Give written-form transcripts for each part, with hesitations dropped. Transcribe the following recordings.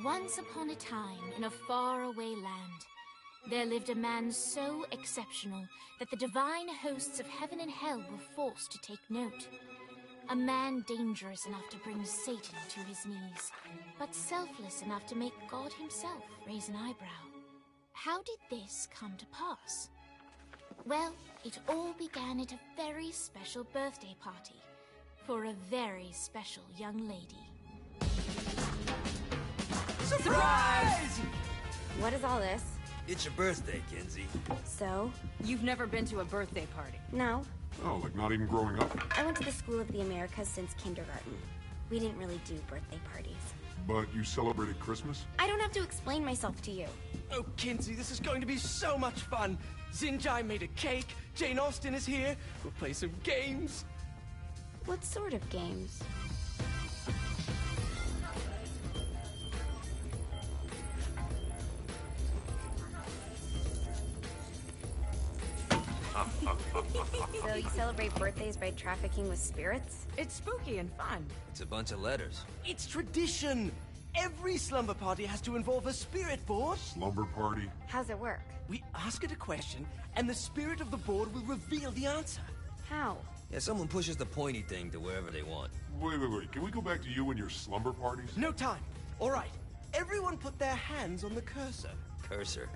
Once upon a time, in a faraway land, there lived a man so exceptional that the divine hosts of heaven and hell were forced to take note. A man dangerous enough to bring Satan to his knees, but selfless enough to make God himself raise an eyebrow. How did this come to pass? Well, it all began at a very special birthday party for a very special young lady. Surprise! What is all this? It's your birthday, Kinsey. So? You've never been to a birthday party? No. Oh, like not even growing up? I went to the School of the Americas since kindergarten. We didn't really do birthday parties. But you celebrated Christmas? I don't have to explain myself to you. Oh, Kinsey, this is going to be so much fun. Zinjai made a cake, Jane Austen is here, we'll play some games. What sort of games? So you celebrate birthdays by trafficking with spirits? It's spooky and fun. It's a bunch of letters. It's tradition. Every slumber party has to involve a spirit board. Slumber party? How's it work? We ask it a question, and the spirit of the board will reveal the answer. How? Yeah, someone pushes the pointy thing to wherever they want. Wait. Can we go back to you and your slumber parties? No time. All right. Everyone put their hands on the cursor. Cursor.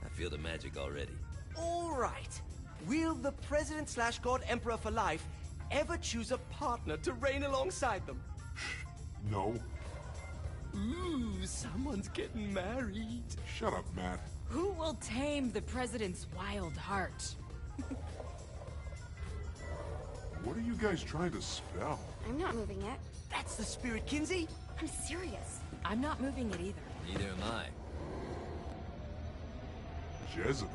I feel the magic already. All right. Will the President/God Emperor for life ever choose a partner to reign alongside them? No. Ooh, someone's getting married. Shut up, Matt. Who will tame the president's wild heart? What are you guys trying to spell? I'm not moving it. That's the spirit, Kinsey. I'm serious. I'm not moving it either. Neither am I. Jezebel?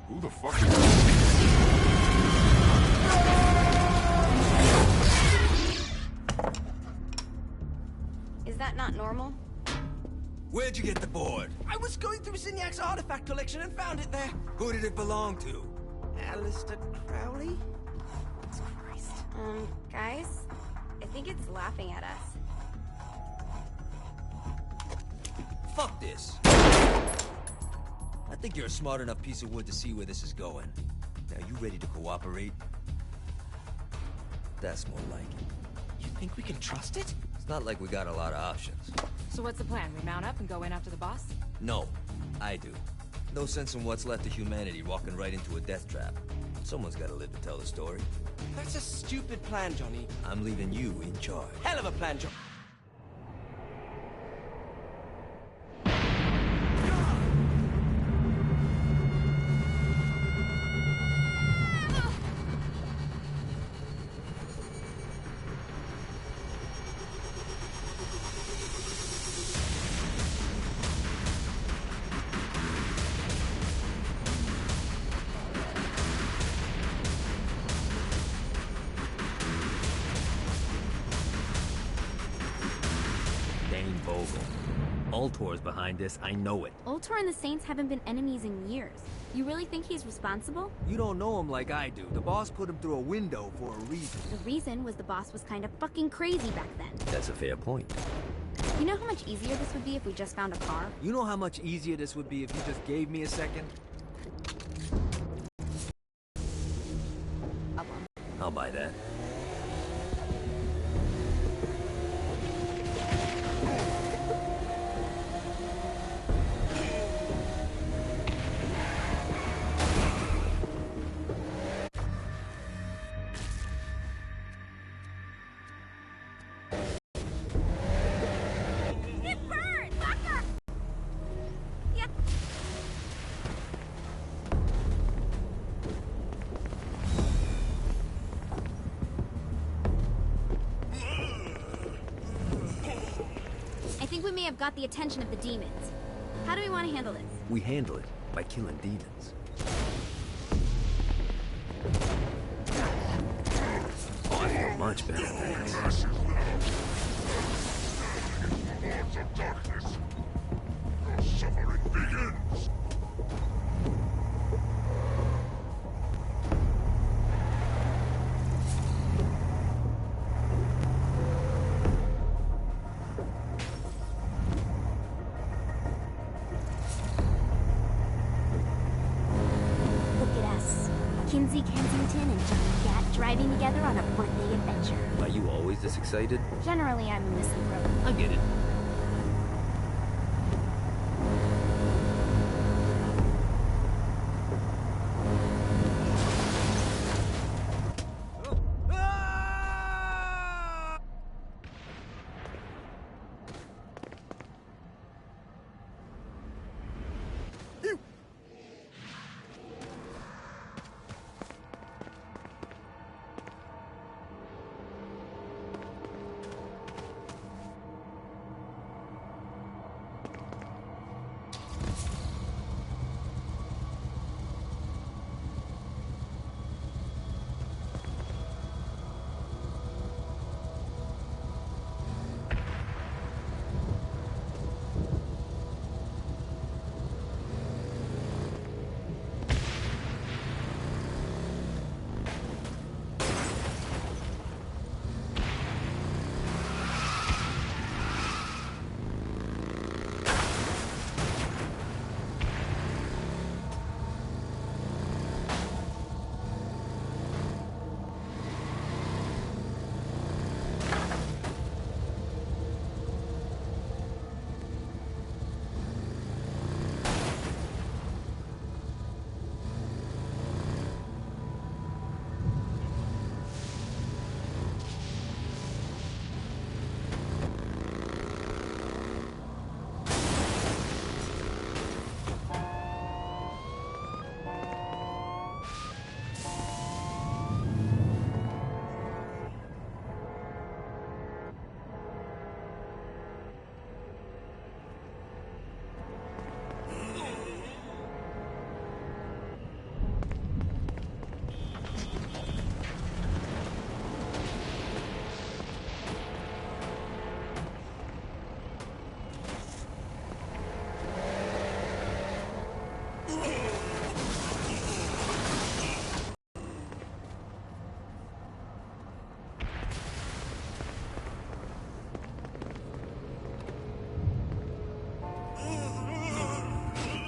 Who the fuck is that? Is that not normal? Where'd you get the board? I was going through Signac's artifact collection and found it there. Who did it belong to? Alistair Crowley? Christ. Guys? I think it's laughing at us. Fuck this. I think you're a smart enough piece of wood to see where this is going. Now, you ready to cooperate? That's more like it. You think we can trust it? It's not like we got a lot of options. So what's the plan? We mount up and go in after the boss? No, I do. No sense in what's left of humanity walking right into a death trap. Someone's gotta live to tell the story. That's a stupid plan, Johnny. I'm leaving you in charge. Hell of a plan, Johnny. Ultor's behind this, I know it. Ultor and the Saints haven't been enemies in years. You really think he's responsible? You don't know him like I do. The boss put him through a window for a reason. The reason was the boss was kind of fucking crazy back then. That's a fair point. You know how much easier this would be if we just found a car? You know how much easier this would be if you just gave me a second? I'll buy that. We have got the attention of the demons. How do we want to handle this? We handle it by killing demons. Oh, I feel much better, thanks. Lords of darkness, your suffering begins. Lindsay Kensington and Johnny Gat driving together on a birthday adventure. Are you always this excited? Generally, I'm a misanthrope. I get it.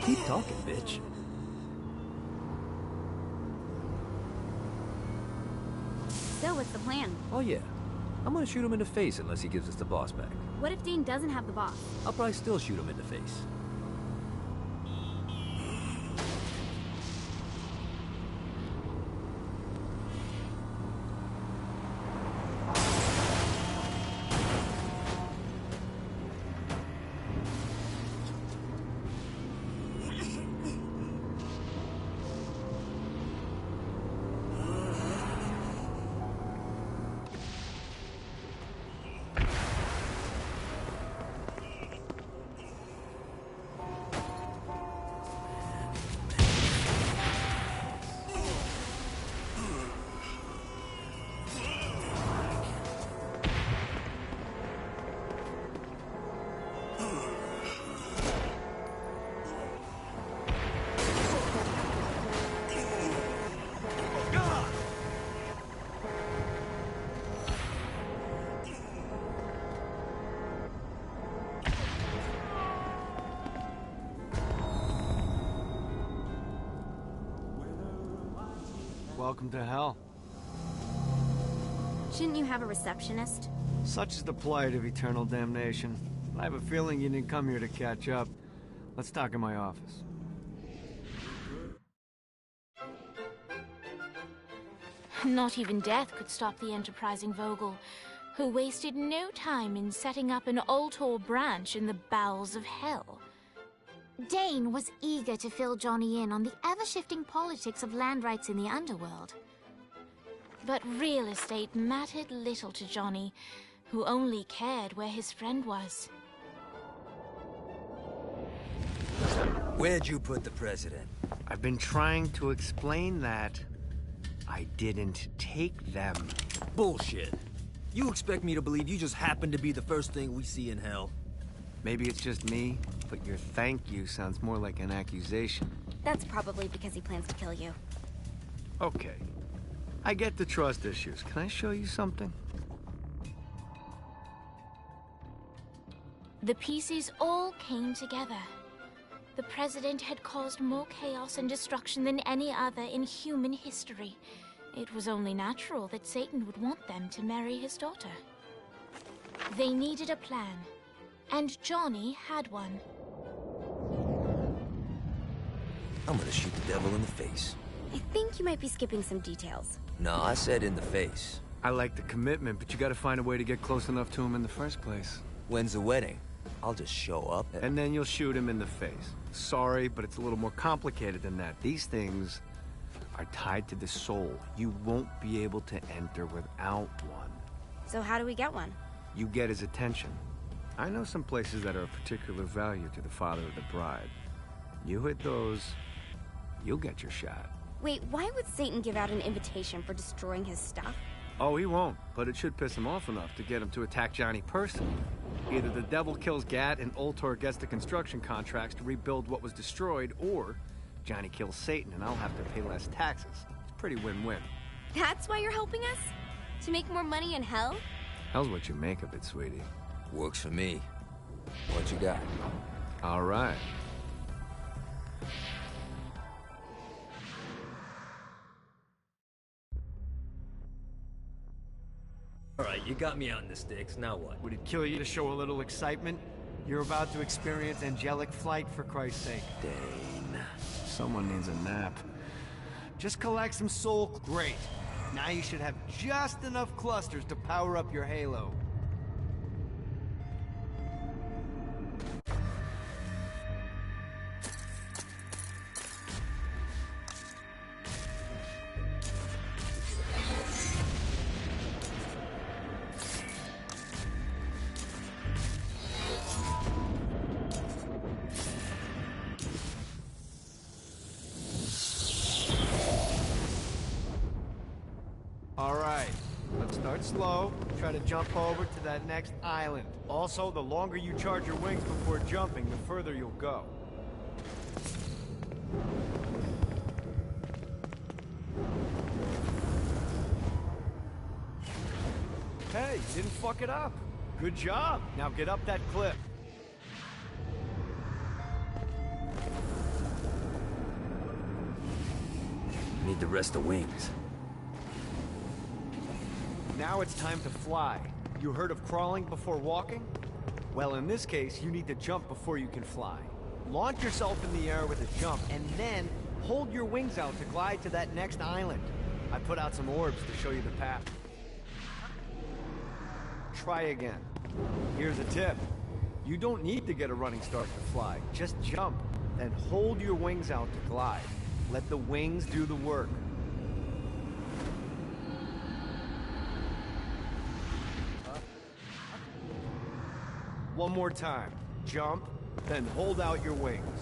Keep talking, bitch. So, what's the plan? Oh yeah. I'm gonna shoot him in the face unless he gives us the boss back. What if Dane doesn't have the boss? I'll probably still shoot him in the face. Welcome to hell. Shouldn't you have a receptionist? Such is the plight of eternal damnation. I have a feeling you didn't come here to catch up. Let's talk in my office. Not even death could stop the enterprising Vogel, who wasted no time in setting up an Ultor branch in the bowels of hell. Dane was eager to fill Johnny in on the ever-shifting politics of land rights in the underworld. But real estate mattered little to Johnny, who only cared where his friend was. Where'd you put the president? I've been trying to explain that. I didn't take them. Bullshit. You expect me to believe you just happened to be the first thing we see in hell? Maybe it's just me, but your thank you sounds more like an accusation. That's probably because he plans to kill you. Okay. I get the trust issues. Can I show you something? The pieces all came together. The President had caused more chaos and destruction than any other in human history. It was only natural that Satan would want them to marry his daughter. They needed a plan, and Johnny had one. I'm gonna shoot the devil in the face. I think you might be skipping some details. No, I said in the face. I like the commitment, but you gotta find a way to get close enough to him in the first place. When's the wedding? I'll just show up And then you'll shoot him in the face. Sorry, but it's a little more complicated than that. These things are tied to the soul. You won't be able to enter without one. So how do we get one? You get his attention. I know some places that are of particular value to the father of the bride. You hit those, you'll get your shot. Wait, why would Satan give out an invitation for destroying his stuff? Oh, he won't, but it should piss him off enough to get him to attack Johnny personally. Either the devil kills Gat and Ultor gets the construction contracts to rebuild what was destroyed, or Johnny kills Satan and I'll have to pay less taxes. It's pretty win-win. That's why you're helping us? To make more money in hell? Hell's what you make of it, sweetie. Works for me. What you got? All right. Alright, you got me out in the sticks, now what? Would it kill you to show a little excitement? You're about to experience angelic flight, for Christ's sake. Dane. Someone needs a nap. Just collect some soul. Great. Now you should have just enough clusters to power up your halo. Alright, let's start slow. Try to jump over to that next island. Also, the longer you charge your wings before jumping, the further you'll go. Hey, you didn't fuck it up. Good job. Now get up that cliff. Need to rest the wings. Now it's time to fly. You heard of crawling before walking? Well, in this case, you need to jump before you can fly. Launch yourself in the air with a jump, and then hold your wings out to glide to that next island. I put out some orbs to show you the path. Try again. Here's a tip. You don't need to get a running start to fly. Just jump, then hold your wings out to glide. Let the wings do the work. One more time. Jump, then hold out your wings.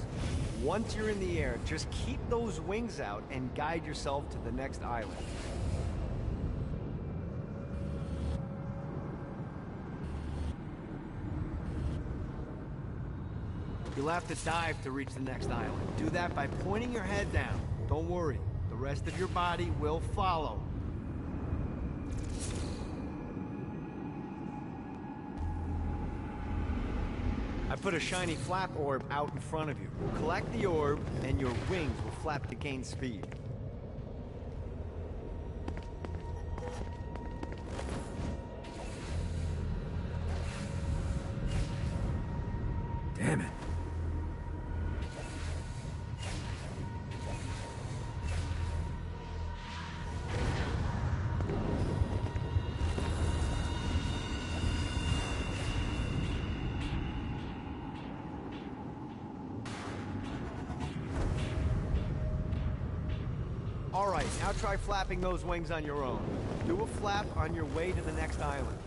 Once you're in the air, just keep those wings out and guide yourself to the next island. You'll have to dive to reach the next island. Do that by pointing your head down. Don't worry, the rest of your body will follow. I put a shiny flap orb out in front of you. Collect the orb, and your wings will flap to gain speed. Damn it. All right, now try flapping those wings on your own. Do a flap on your way to the next island.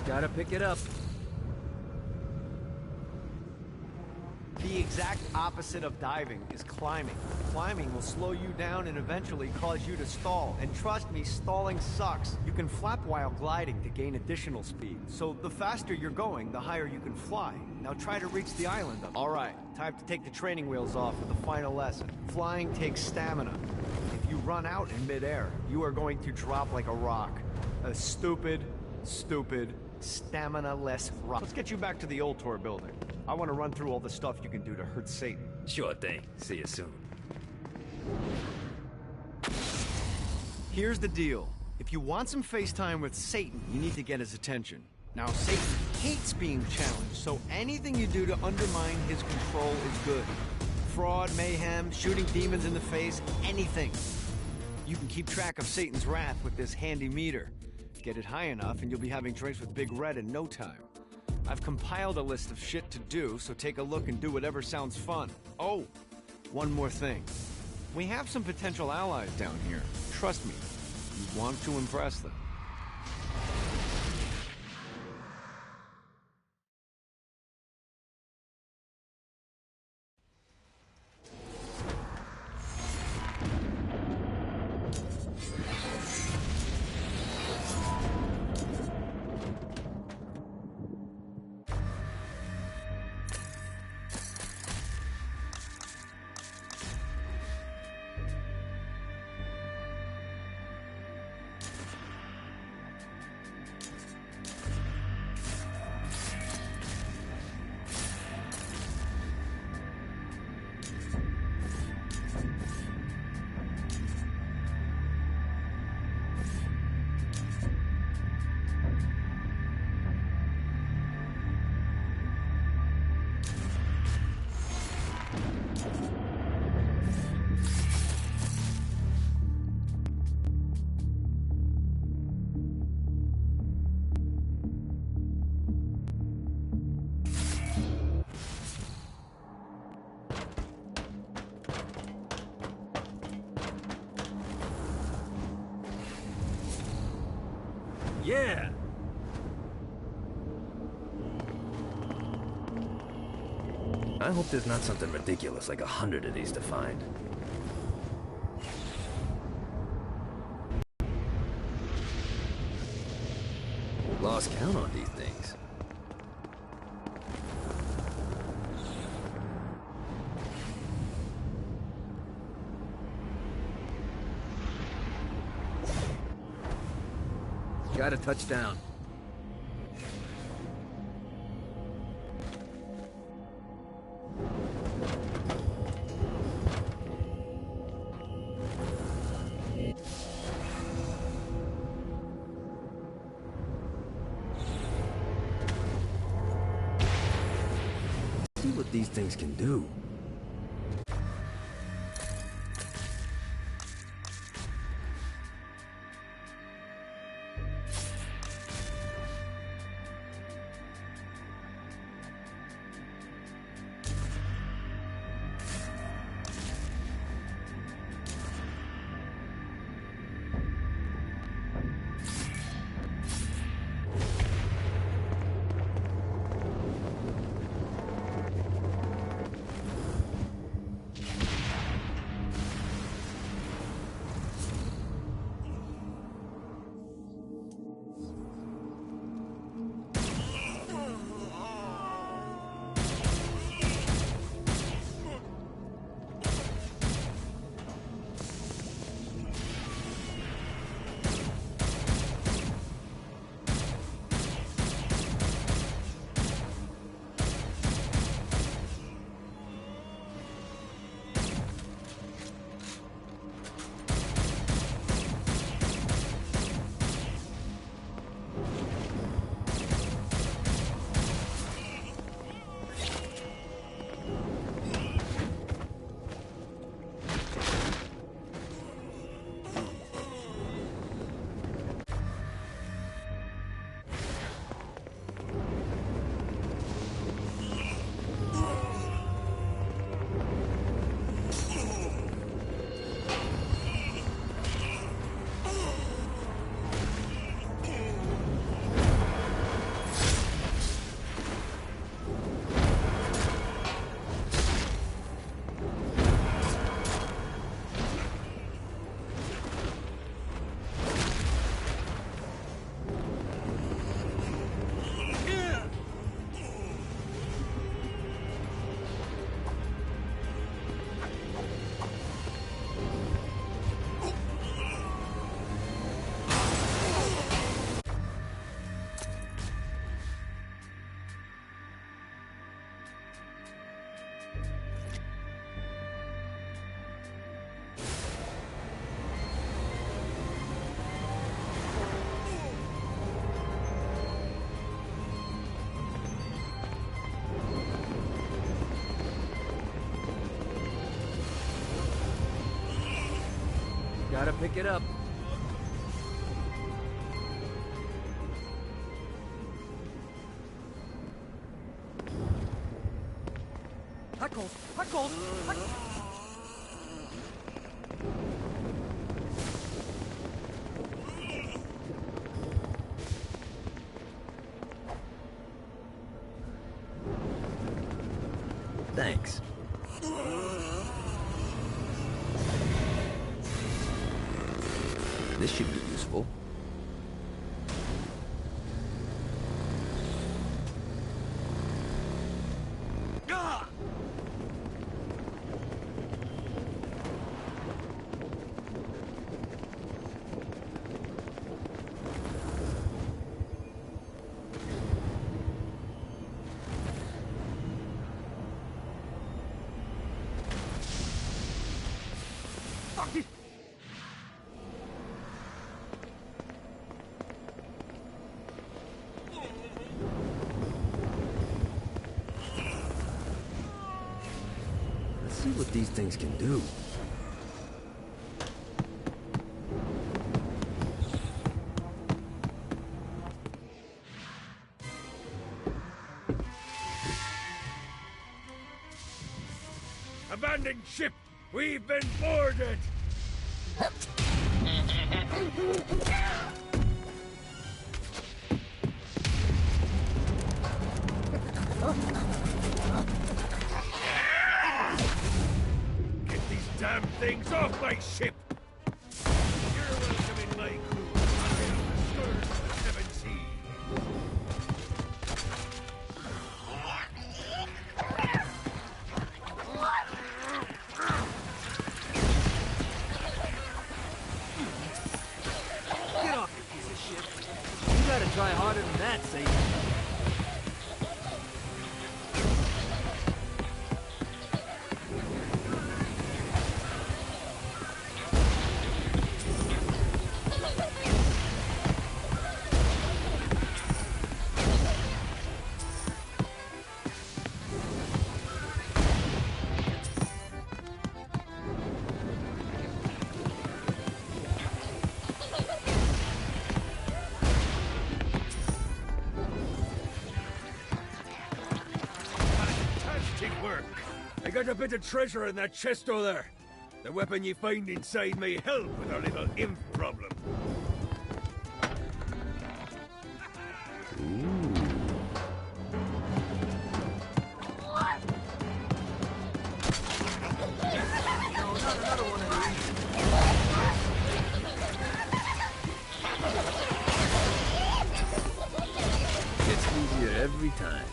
Gotta pick it up. The exact opposite of diving is climbing. Climbing will slow you down and eventually cause you to stall. And trust me, stalling sucks. You can flap while gliding to gain additional speed. So the faster you're going, the higher you can fly. Now try to reach the island. All right, time to take the training wheels off for the final lesson. Flying takes stamina. If you run out in midair, you are going to drop like a rock. A stupid, stupid Stamina-less rock. Let's get you back to the old tour building. I want to run through all the stuff you can do to hurt Satan. Sure thing. See you soon. Here's the deal. If you want some FaceTime with Satan, you need to get his attention. Now, Satan hates being challenged, so anything you do to undermine his control is good. Fraud, mayhem, shooting demons in the face, anything. You can keep track of Satan's wrath with this handy meter. Get it high enough and you'll be having drinks with Big Red in no time. I've compiled a list of shit to do, so take a look and do whatever sounds fun. Oh, one more thing. We have some potential allies down here. Trust me, you want to impress them. Yeah! I hope there's not something ridiculous like 100 of these to find. Lost count on these things. Got a touchdown. See what these things can do. Pick it up. Huckles! Thanks. This should be useful. Let's see what these things can do. Abandoned ship! We've been boarded! Get these damn things off my ship! You're welcome in my crew. I am the scourge of the seven seas. Get off, you piece of shit! You gotta try harder than that, Satan. Fantastic work! I got a bit of treasure in that chest over there. The weapon you find inside may help with our little imp problem. Gets easier every time.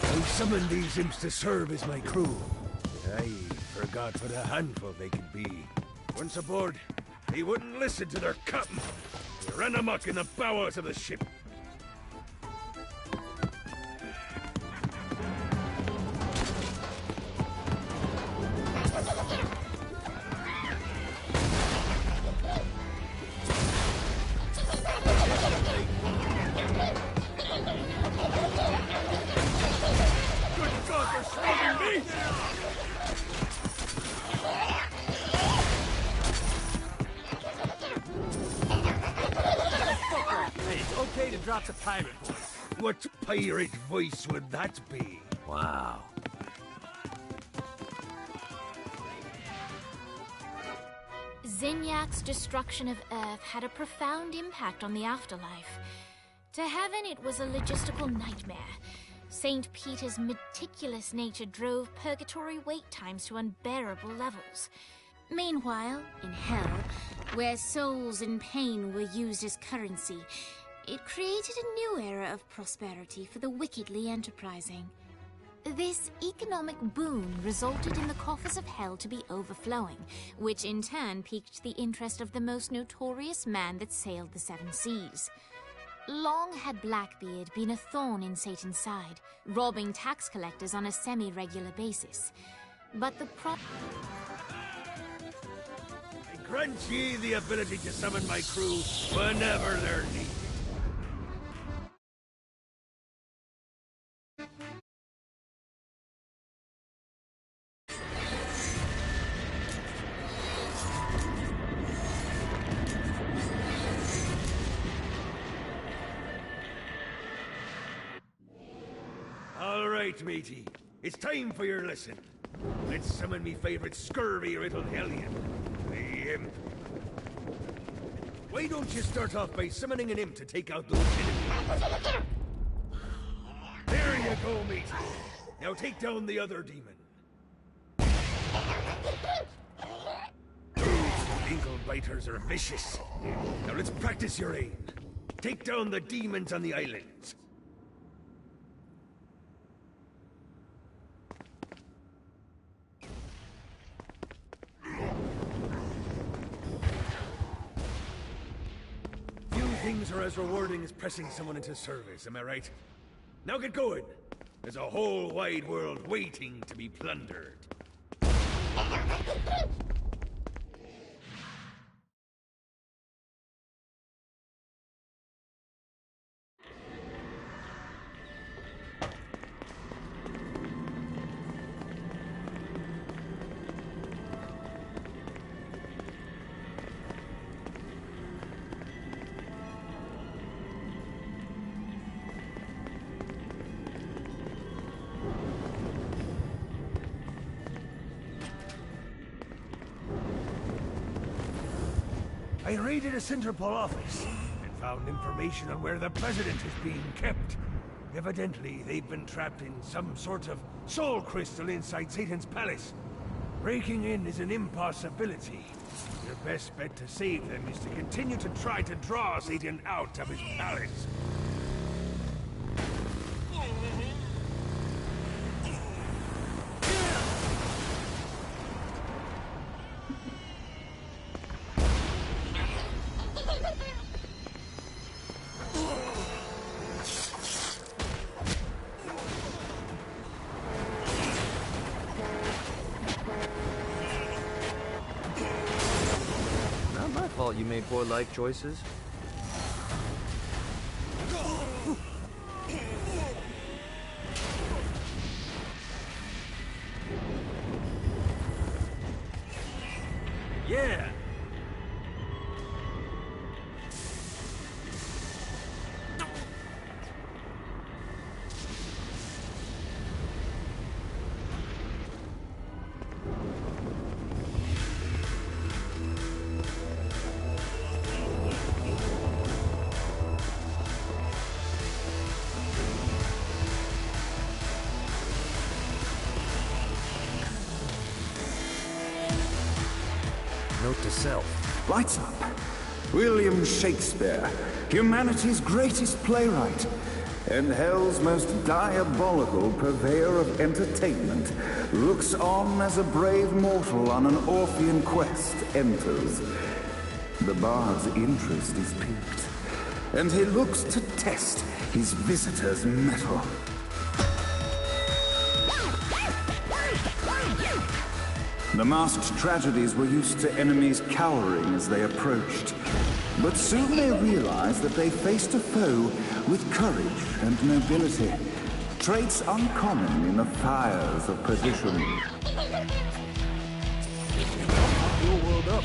I summoned these imps to serve as my crew. I forgot what a handful they could be. Once aboard, they wouldn't listen to their captain. They ran amok in the bowels of the ship. Good God, they're smoking me! Hey, it's okay to drop the pirate voice. What pirate voice would that be? Wow. Zinyak's destruction of Earth had a profound impact on the afterlife. To heaven, it was a logistical nightmare. St. Peter's meticulous nature drove purgatory wait times to unbearable levels. Meanwhile, in hell, where souls in pain were used as currency, it created a new era of prosperity for the wickedly enterprising. This economic boon resulted in the coffers of hell to be overflowing, which in turn piqued the interest of the most notorious man that sailed the seven seas. Long had Blackbeard been a thorn in Satan's side, robbing tax collectors on a semi-regular basis. But the I grant ye the ability to summon my crew whenever they're needed. right, matey. It's time for your lesson. Let's summon me favorite scurvy-riddled hellion, the Imp. Why don't you start off by summoning an Imp to take out those enemies? There you go, matey. Now take down the other demon. Those eagle biters are vicious. Now let's practice your aim. Take down the demons on the islands. Few things are as rewarding as pressing someone into service, am I right? Now get going. There's a whole wide world waiting to be plundered. I raided a Centerpol office and found information on where the president is being kept. Evidently, they've been trapped in some sort of soul crystal inside Satan's palace. Breaking in is an impossibility. Your best bet to save them is to continue to try to draw Satan out of his palace. You made poor life choices? Yeah! Note to self. Lights up. William Shakespeare, humanity's greatest playwright, and hell's most diabolical purveyor of entertainment, looks on as a brave mortal on an Orphean quest enters. The bard's interest is piqued, and he looks to test his visitor's mettle. The masked tragedies were used to enemies cowering as they approached. But soon they realized that they faced a foe with courage and nobility, traits uncommon in the fires of perdition. Your world up.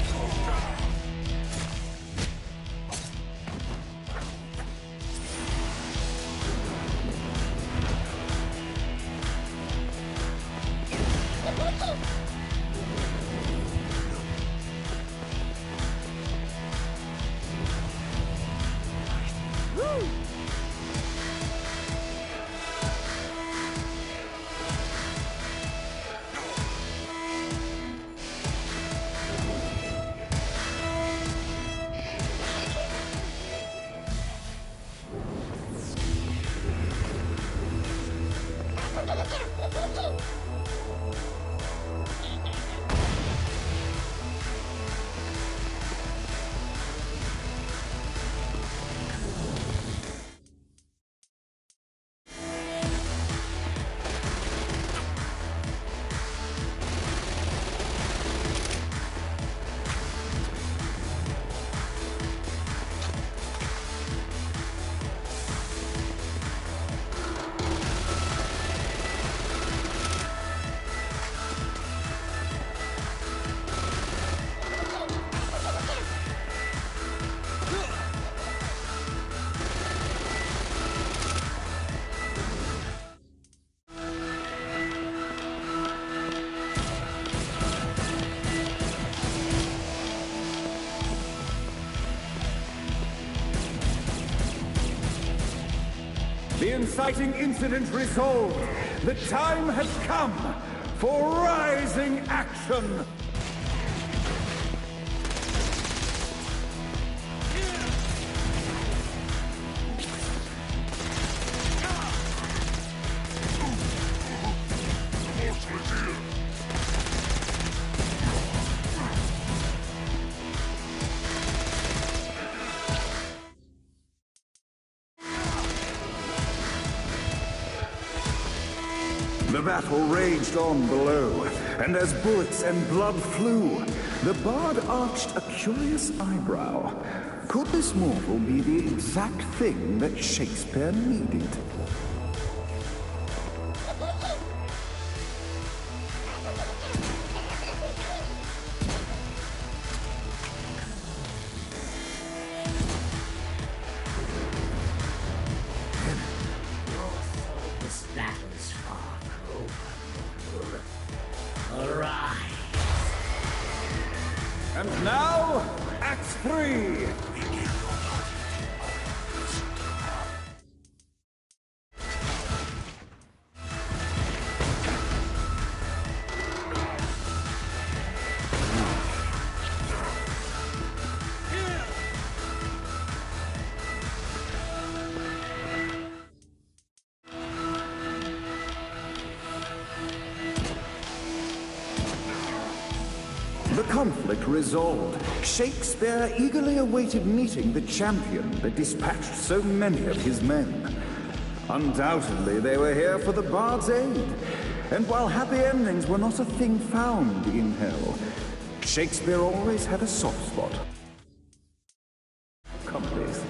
inciting incident resolved. The time has come for rising action. The battle raged on below, and as bullets and blood flew, the bard arched a curious eyebrow. Could this mortal be the exact thing that Shakespeare needed? And now, Act 3! The conflict resolved. Shakespeare eagerly awaited meeting the champion that dispatched so many of his men. Undoubtedly, they were here for the bard's aid. And while happy endings were not a thing found in hell, Shakespeare always had a soft spot. Come, please.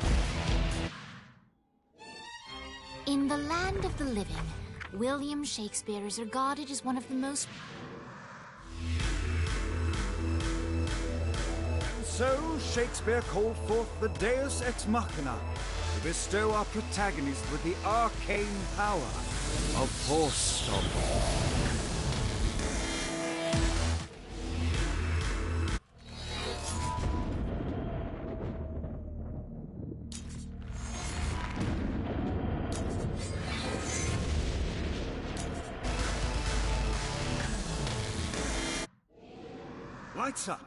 In the land of the living, William Shakespeare is regarded as one of the most... So, Shakespeare called forth the Deus Ex Machina to bestow our protagonist with the arcane power of Force Stomp. Lights up!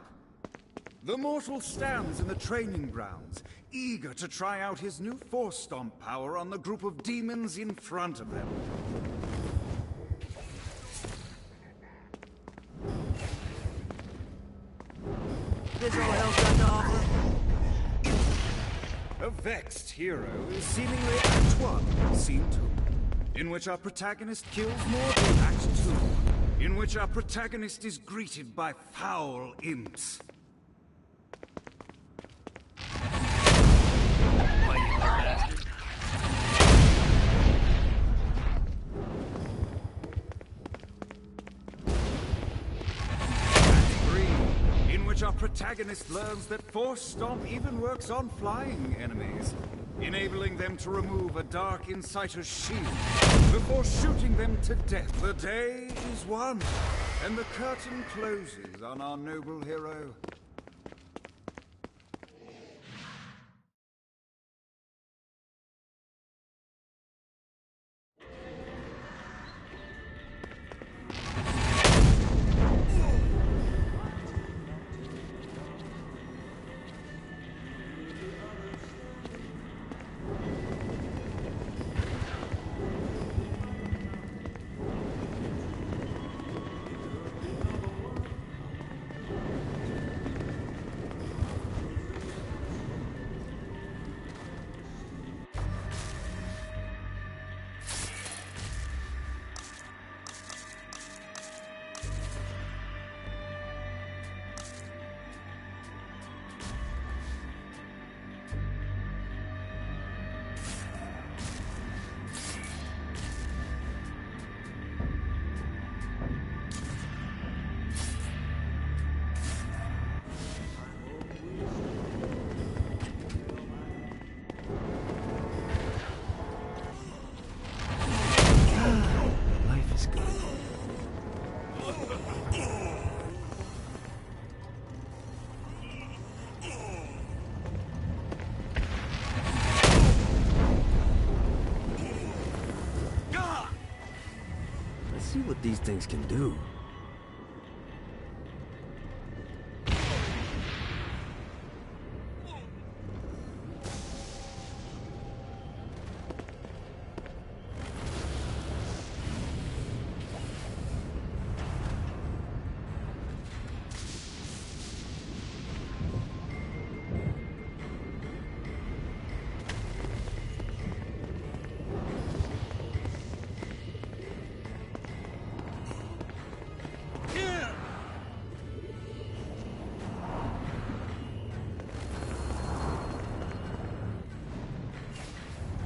The mortal stands in the training grounds, eager to try out his new Force Stomp power on the group of demons in front of them. This all hell's got to offer. A vexed hero is seemingly Act 1, Scene 2, in which our protagonist kills mortal. Act 2, in which our protagonist is greeted by foul imps. Our protagonist learns that Force Stomp even works on flying enemies, enabling them to remove a Dark Inciter's shield before shooting them to death. The day is won, and the curtain closes on our noble hero. see what these things can do.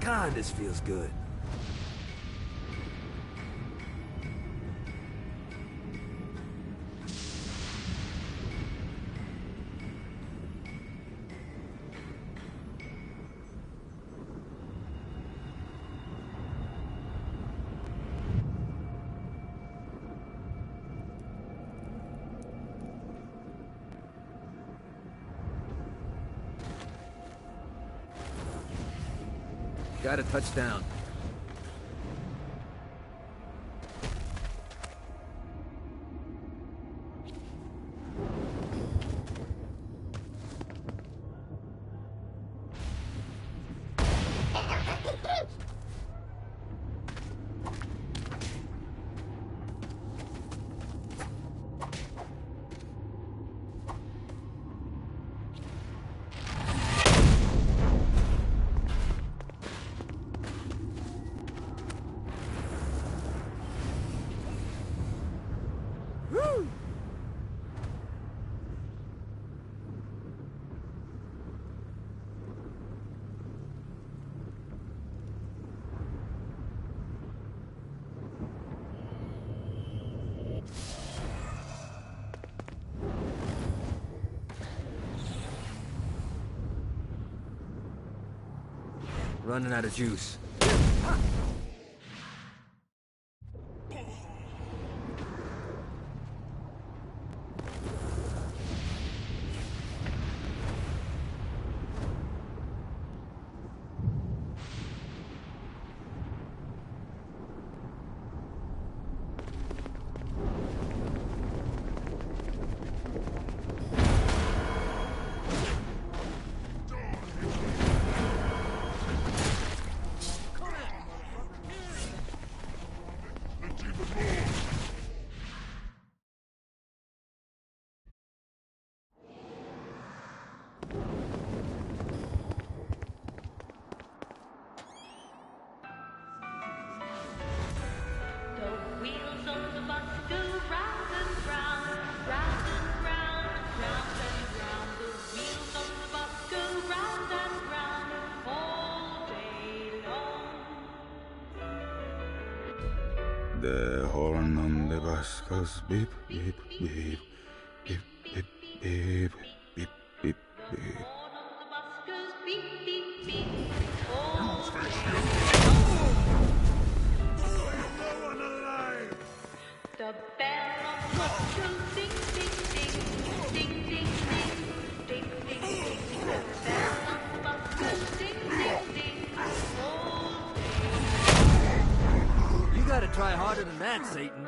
God, this feels good. Got a touchdown. Running out of juice. The horn on the bus goes beep, beep, beep, beep, beep, beep, beep, beep, beep. The bell on the bus goes ding, ding, ding, ding, ding, ding, ding, ding, ding. The bell on the bus goes ding, ding, ding, all day. You gotta try harder than that, Satan.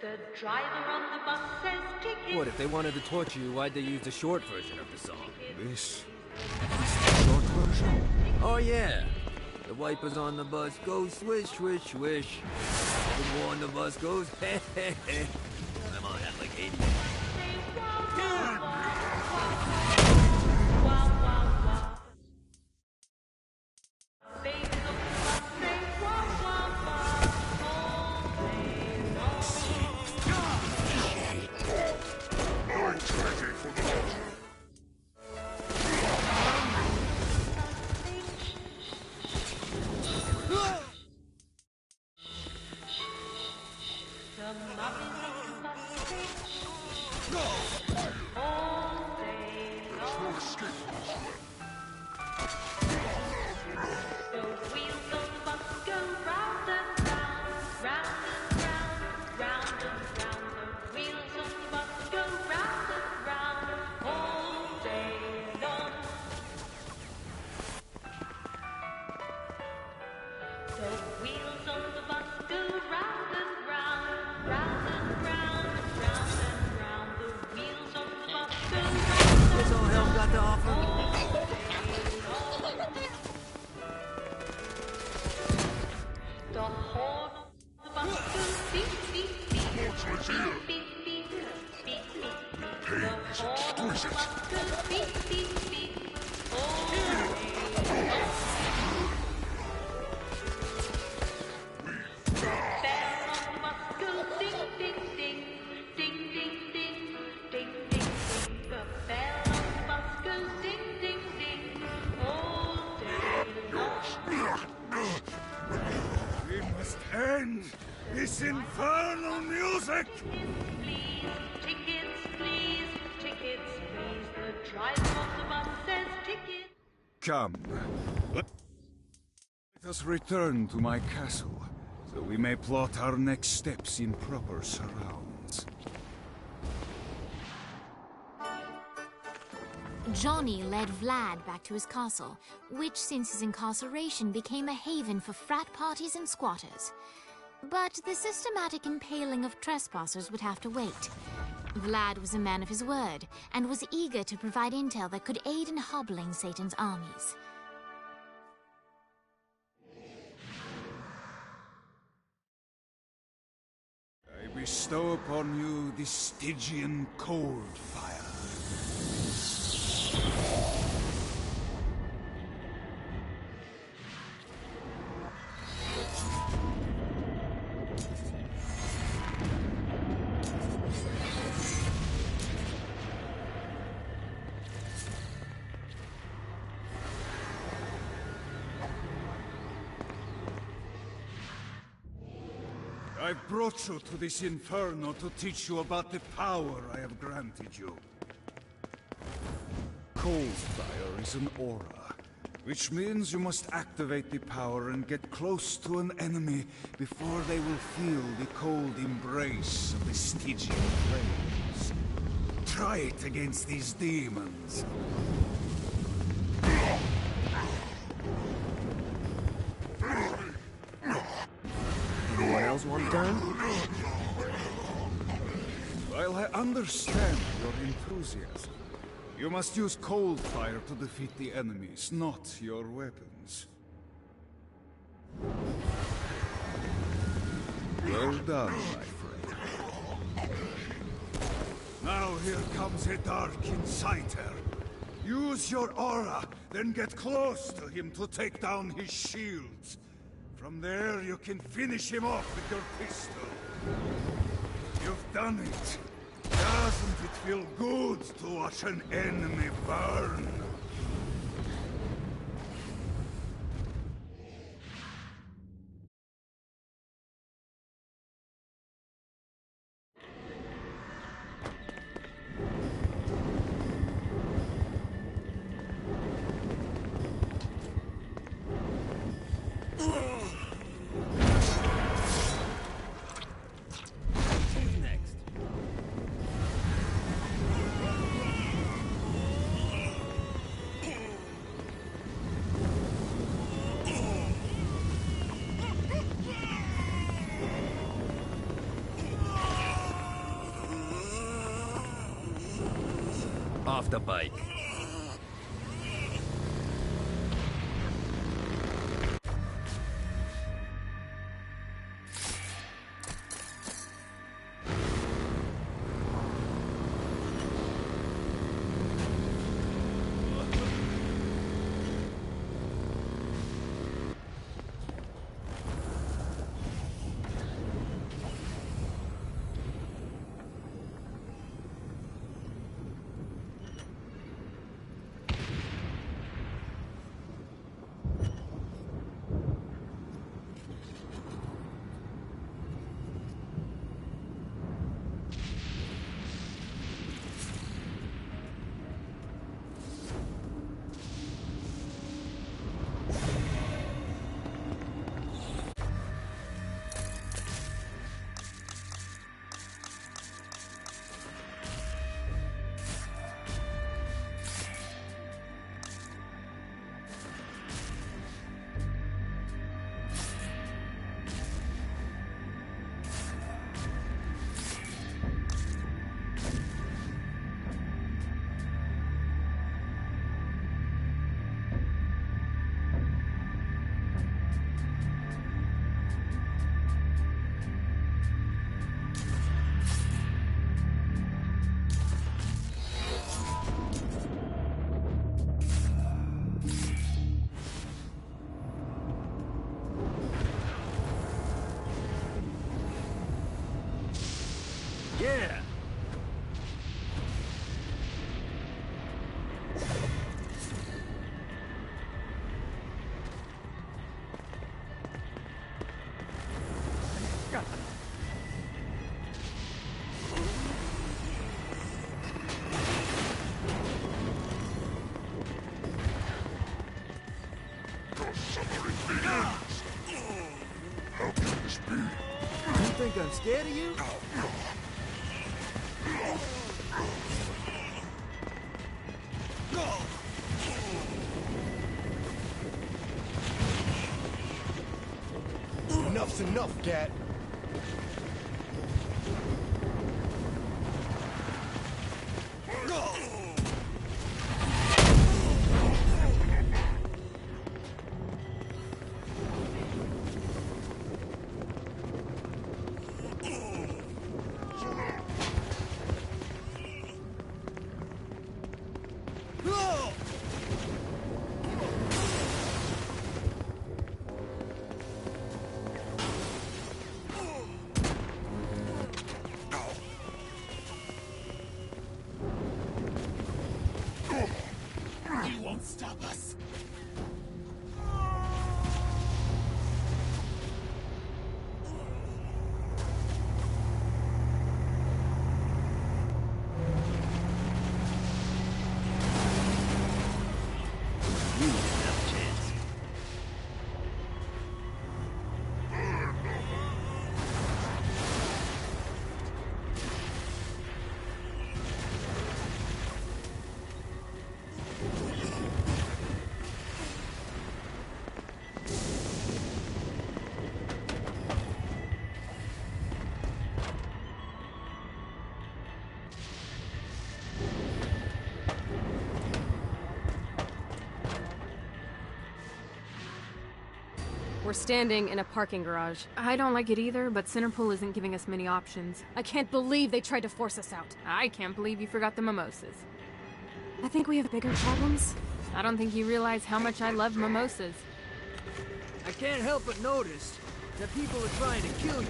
The driver on the bus says ticket. What, if they wanted to torture you, why'd they use the short version of the song? This is the short version? Oh, yeah. The wipers on the bus go swish, swish, swish. The one on the bus goes hey, hey, hey. I'm on that like 80. The wheels on the bus go round and round. The horn of the buskers beep, beep, beep. What's here? Beep, beep, beep, beep, beep. Pain is exquisite. Buskers beep, beep, beep. Bell on the buskers ding, ding, ding. Ding, ding, ding. Ding, ding, ding. The bell on the buskers ding, ding, ding. All day long. We must end this infernal music! Tickets, please. Tickets, please. The driver of the bus says tickets. Come. Let us return to my castle, so we may plot our next steps in proper surrounds. Johnny led Vlad back to his castle, which since his incarceration became a haven for frat parties and squatters. But the systematic impaling of trespassers would have to wait. Vlad was a man of his word, and was eager to provide intel that could aid in hobbling Satan's armies. I bestow upon you the Stygian cold fire. I brought you to this inferno to teach you about the power I have granted you. Cold fire is an aura, which means you must activate the power and get close to an enemy before they will feel the cold embrace of the Stygian flames. Try it against these demons. Anyone else want to turn? While I understand your enthusiasm, you must use cold fire to defeat the enemies, not your weapons. Well done, my friend. Now here comes a dark inciter. Use your aura, then get close to him to take down his shields. From there, you can finish him off with your pistol. You've done it. Doesn't it feel good to watch an enemy burn? Off the bike. think I'm scared of you? Enough's enough, Cat. You won't stop us. You didn't have a chance. We're standing in a parking garage. I don't like it either, but Centerpool isn't giving us many options. I can't believe they tried to force us out. I can't believe you forgot the mimosas. I think we have bigger problems. I don't think you realize how much I love mimosas. I can't help but notice that people are trying to kill you.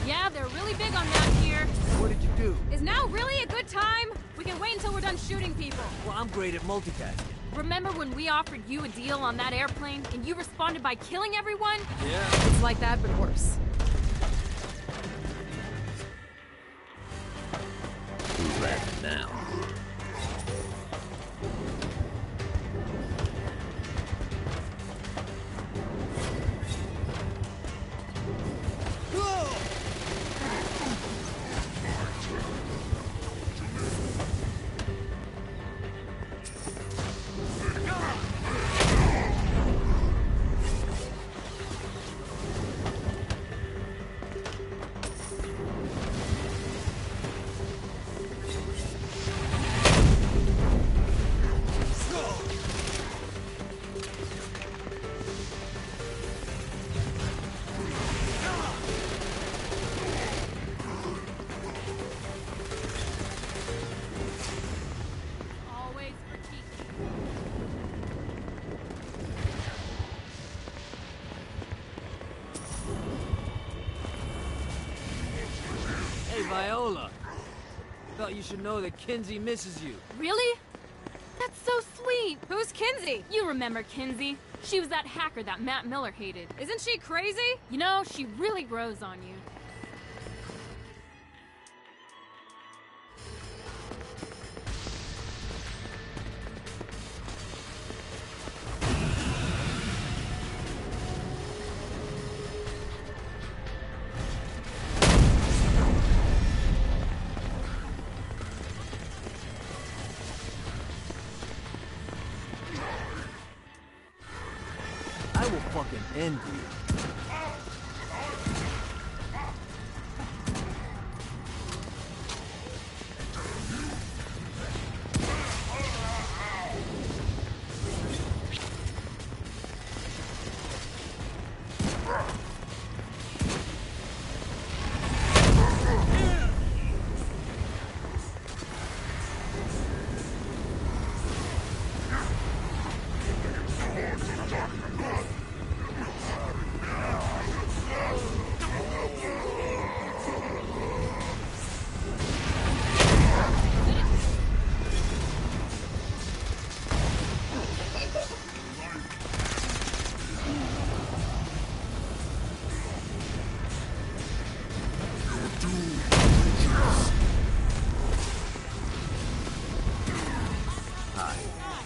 Yeah, they're really big on that here. What did you do? Is now really a good time? We can wait until we're done shooting people. Well, I'm great at multitasking. Remember when we offered you a deal on that airplane and you responded by killing everyone? Yeah. It's like that, but worse. Who's laughing now? Always for Kiki. Hey, Viola. Thought you should know that Kinsey misses you. Really? That's so sweet. Who's Kinsey? You remember Kinsey. She was that hacker that Matt Miller hated. Isn't she crazy? You know, she really grows on you. I will fucking end you.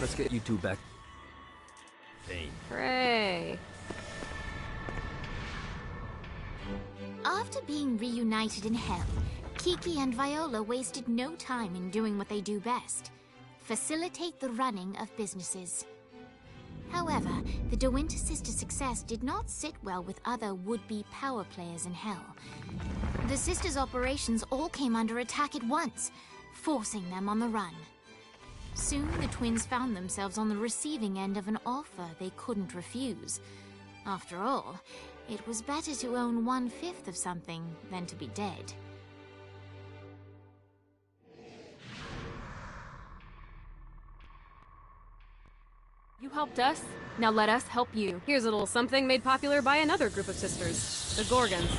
Let's get you two back. Hooray. After After being reunited in hell, Kiki and Viola wasted no time in doing what they do best: facilitate the running of businesses. However, the De Winter sisters' success did not sit well with other would-be power players in hell. The sisters' operations all came under attack at once, forcing them on the run. Soon, the twins found themselves on the receiving end of an offer they couldn't refuse. After all, it was better to own 1/5 of something than to be dead. You helped us, now let us help you. Here's a little something made popular by another group of sisters, the Gorgons.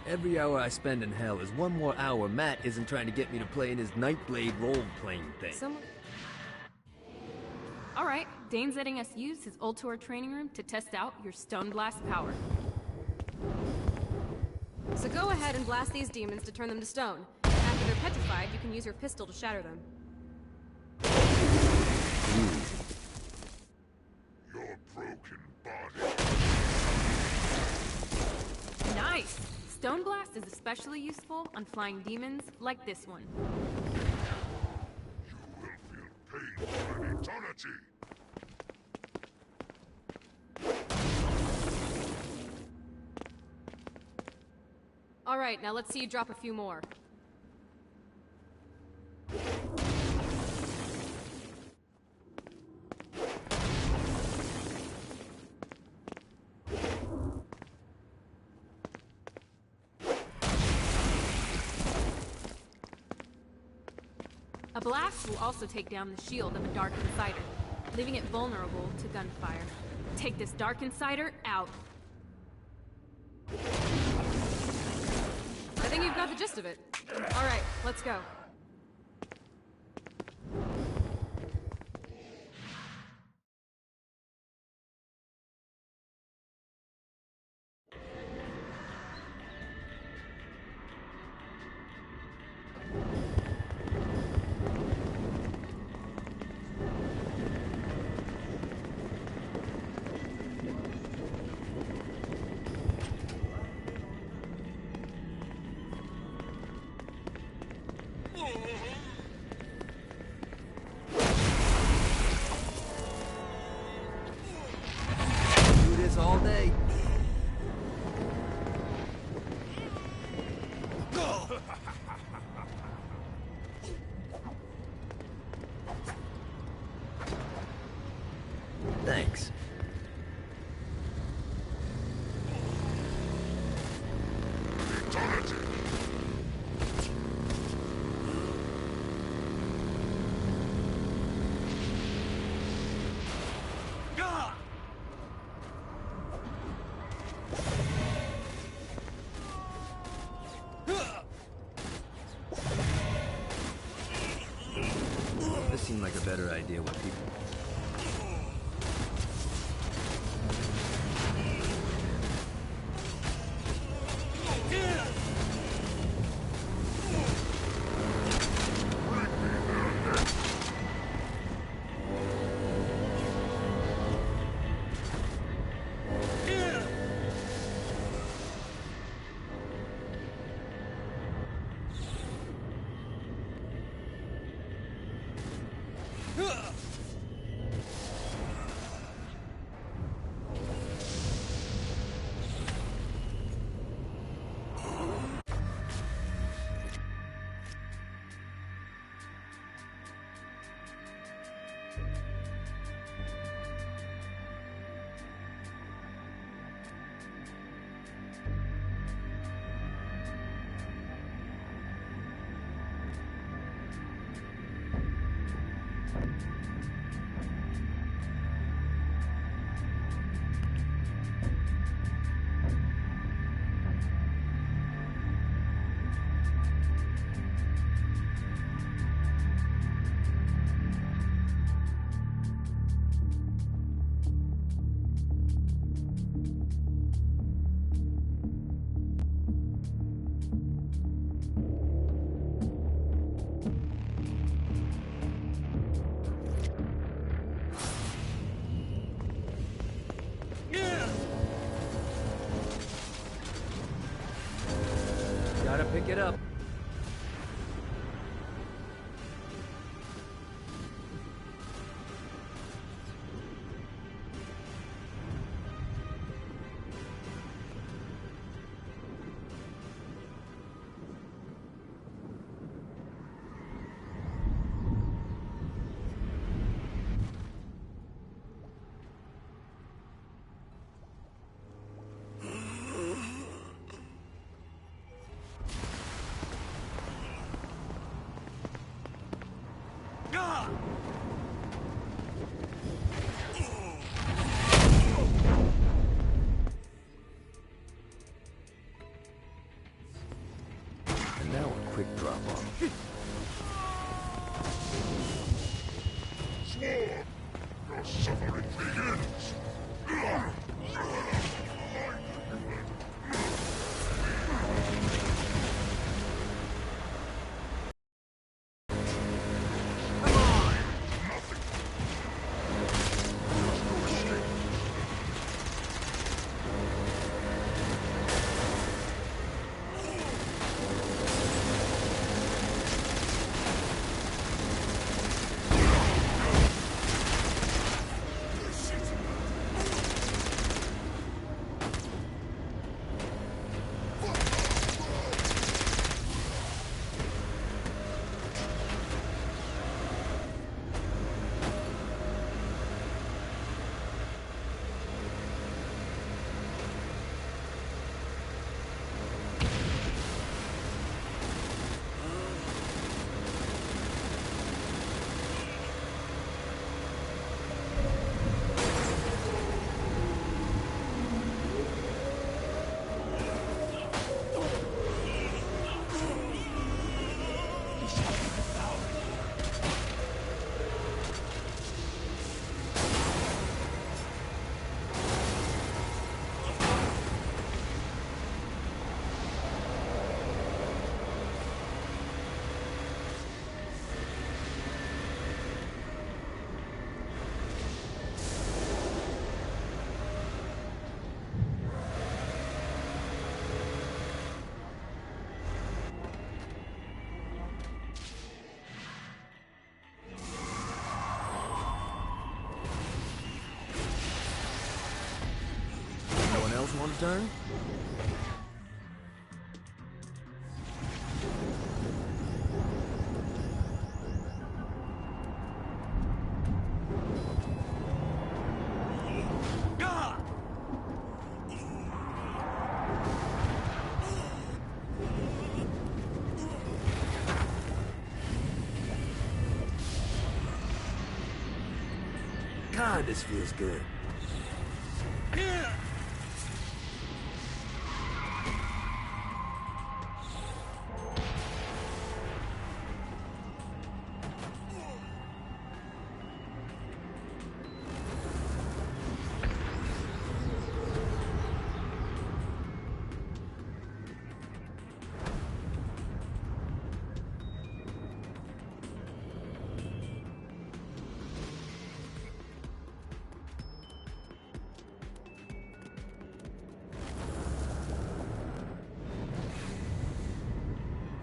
Every hour I spend in hell is one more hour Matt isn't trying to get me to play in his Nightblade role-playing thing. Alright, Dane's letting us use his Ultor training room to test out your Stone Blast power. So go ahead and blast these demons to turn them to stone. After they're petrified, you can use your pistol to shatter them. Your broken body. Nice! Stone Blast is especially useful on flying demons like this one. You will feel pain for an eternity. Alright, now let's see you drop a few more. A blast will also take down the shield of a Dark Insider, leaving it vulnerable to gunfire. Take this Dark Insider out. I think you've got the gist of it. Alright, let's go. Do this all day. Thanks. This seemed like a better idea when people... quick drop-off. Swarm! Your suffering begins! Want to turn? God, this feels good.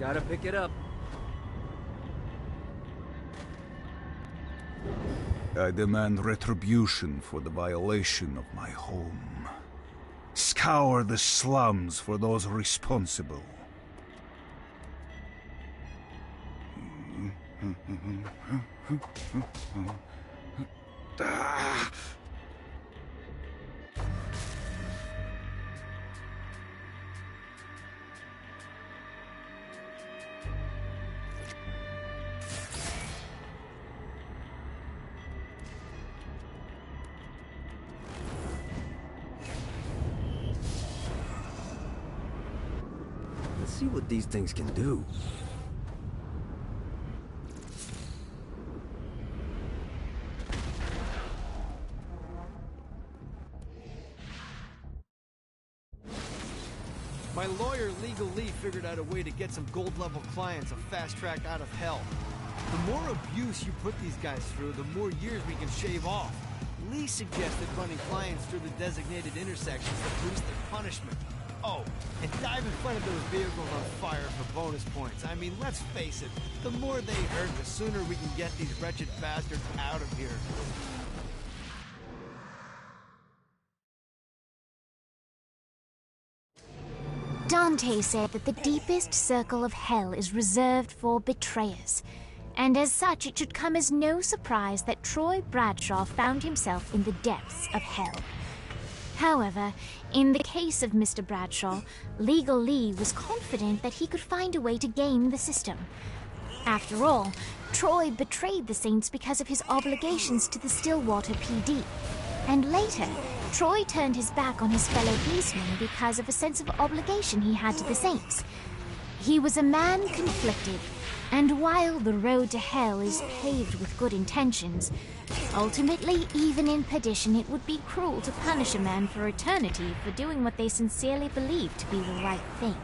Gotta pick it up. I demand retribution for the violation of my home. Scour the slums for those responsible. Let's see what these things can do. My lawyer, Legal Lee, figured out a way to get some gold-level clients a fast track out of hell. The more abuse you put these guys through, the more years we can shave off. Lee suggested running clients through the designated intersections to boost their punishment. Oh, and dive in front of those vehicles on fire for bonus points. I mean, let's face it, the more they hurt, the sooner we can get these wretched bastards out of here. Dante said that the deepest circle of hell is reserved for betrayers, and as such it should come as no surprise that Troy Bradshaw found himself in the depths of hell. However, in the case of Mr. Bradshaw, Legal Lee was confident that he could find a way to game the system. After all, Troy betrayed the Saints because of his obligations to the Stillwater PD. And later, Troy turned his back on his fellow policemen because of a sense of obligation he had to the Saints. He was a man conflicted, and while the road to hell is paved with good intentions, ultimately, even in perdition, it would be cruel to punish a man for eternity for doing what they sincerely believe to be the right thing.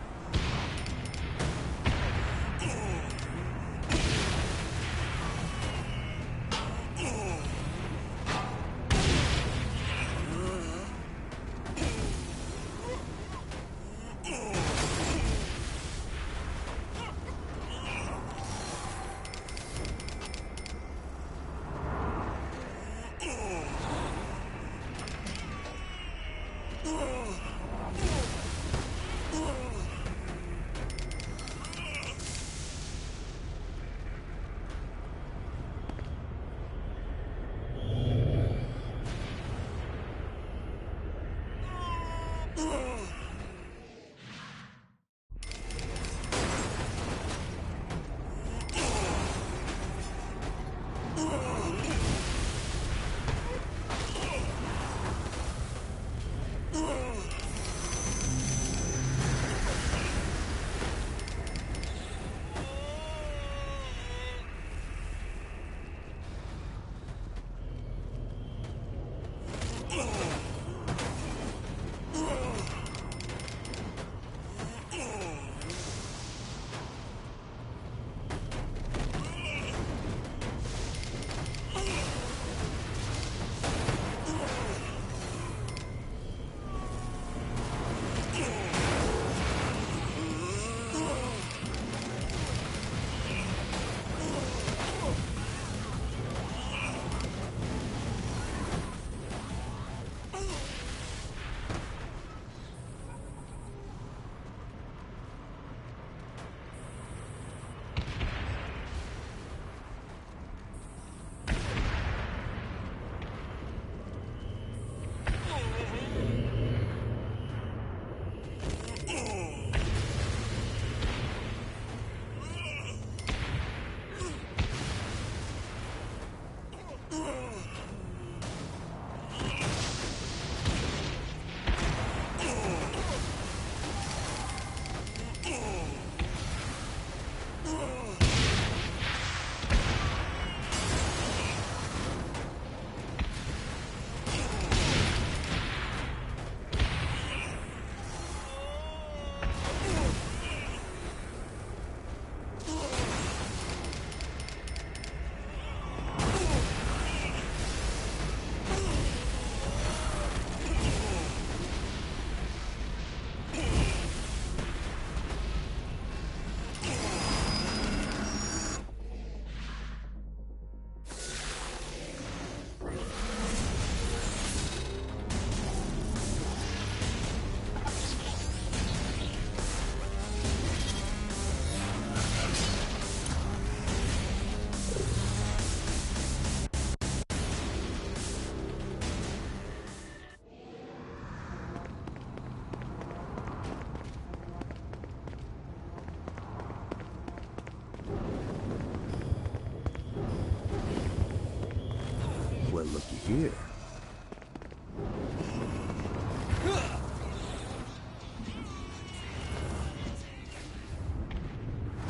Well, looky here.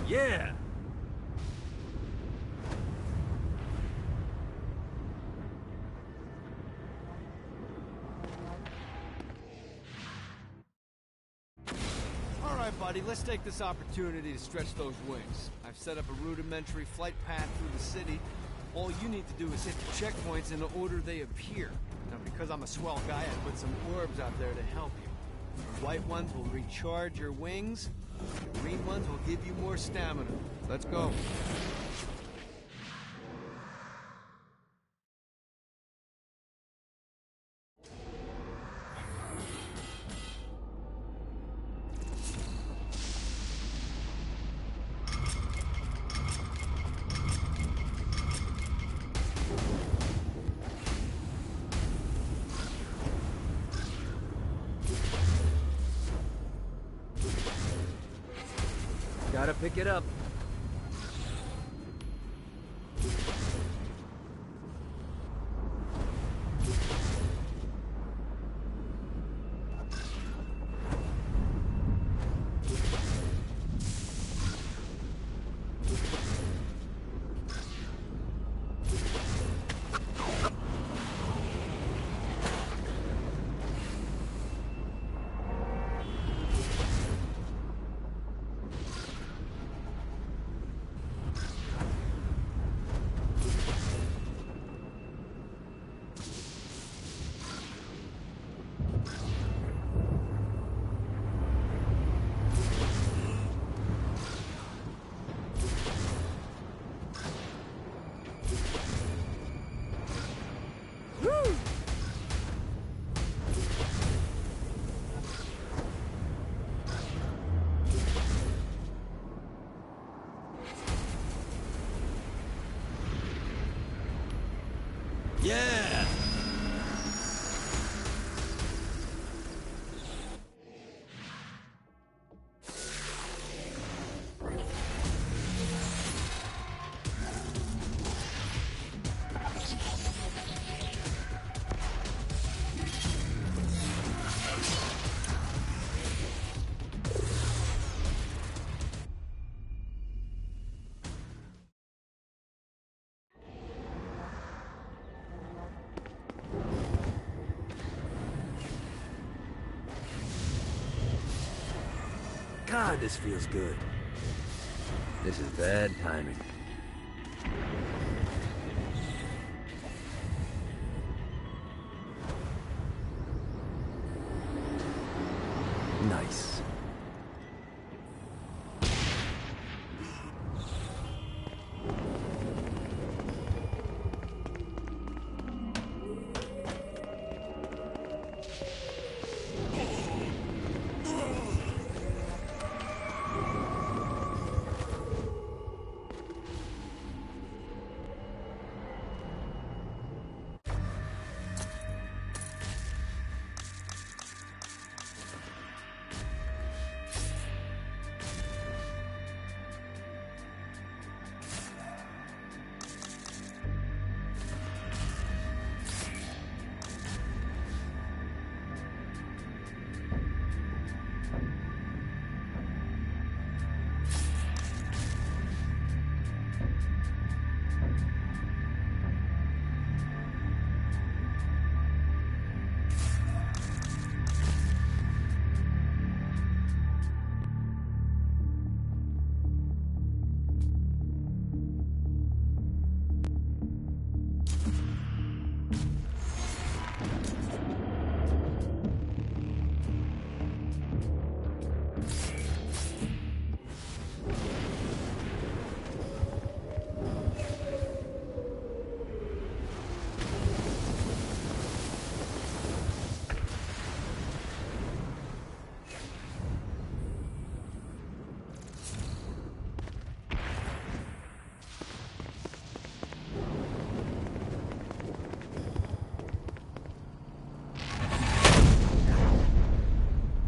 Yeah! Alright, buddy, let's take this opportunity to stretch those wings. I've set up a rudimentary flight path through the city. All you need to do is hit the checkpoints in the order they appear. Now, because I'm a swell guy, I put some orbs out there to help you. The white ones will recharge your wings. The green ones will give you more stamina. Let's go. Gotta pick it up. God, this feels good. This is bad timing. Nice.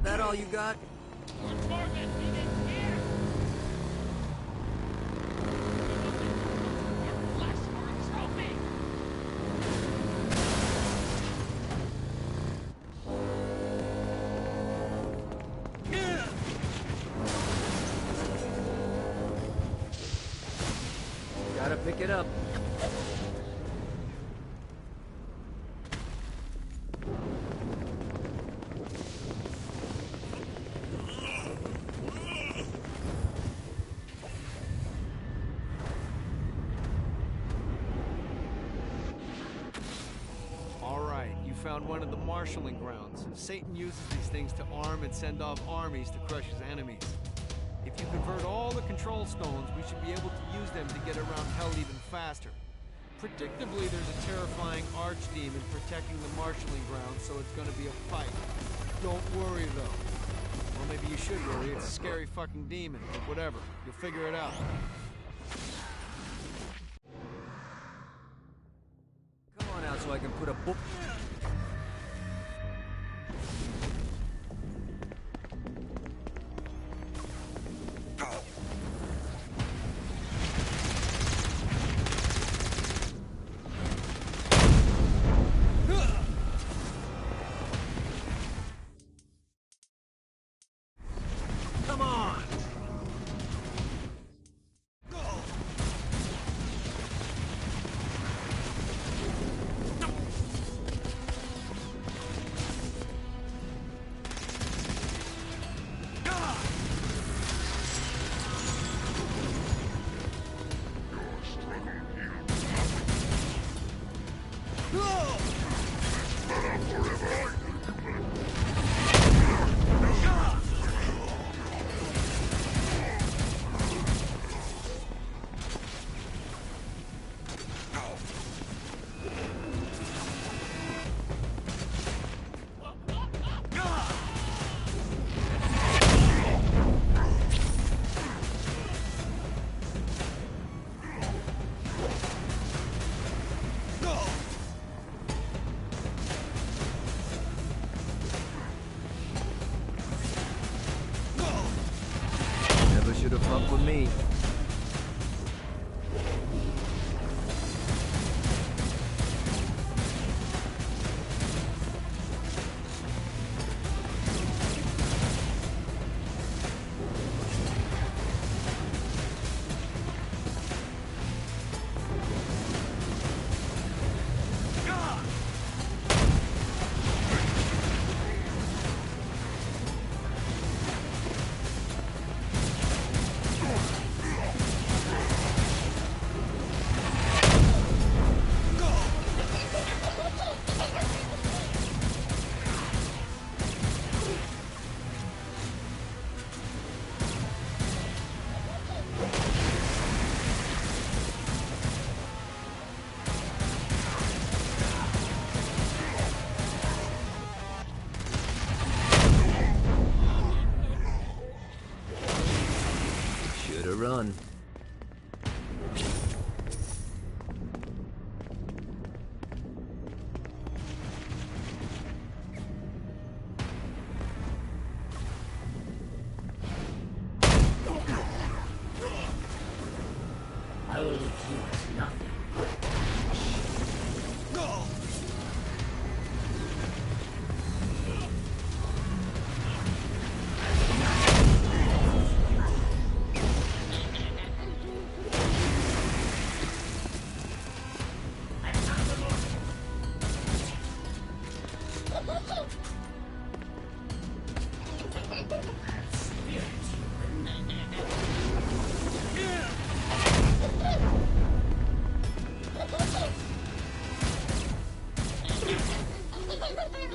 That all you got? Gotta pick it up. Found one of the marshalling grounds. Satan uses these things to arm and send off armies to crush his enemies. If you convert all the control stones, we should be able to use them to get around hell even faster. Predictably, there's a terrifying archdemon protecting the marshalling grounds, so it's gonna be a fight. Don't worry, though. Well, maybe you should worry. It's a scary fucking demon, but whatever. You'll figure it out. Come on out so I can put a book... hold you as nothing.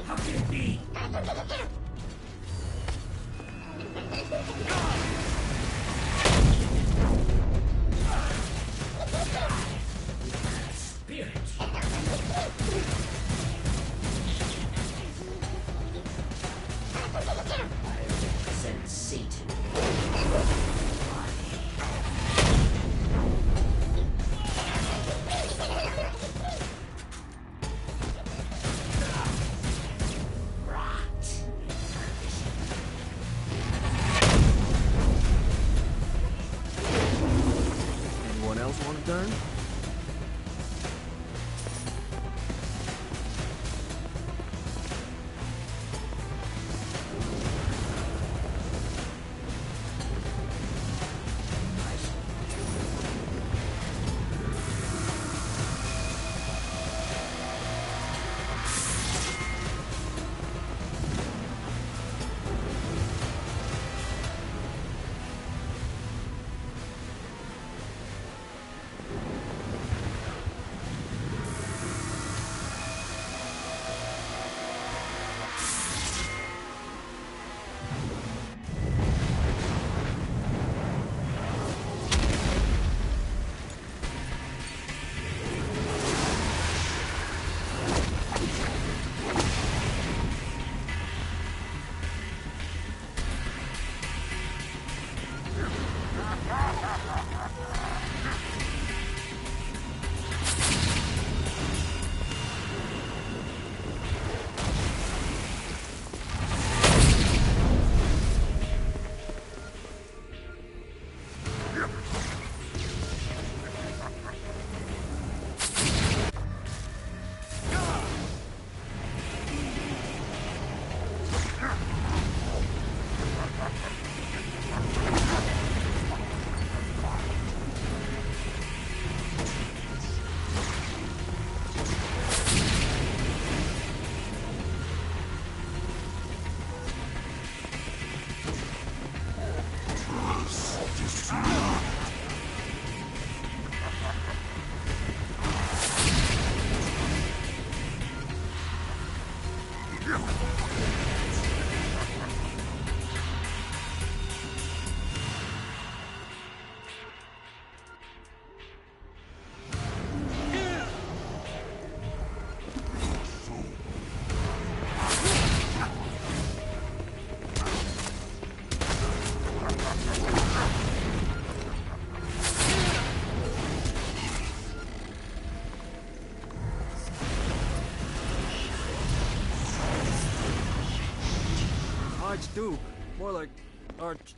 How can it be? Spirit. I represent Satan. Anyone else want to turn? Archduke. More like Arch...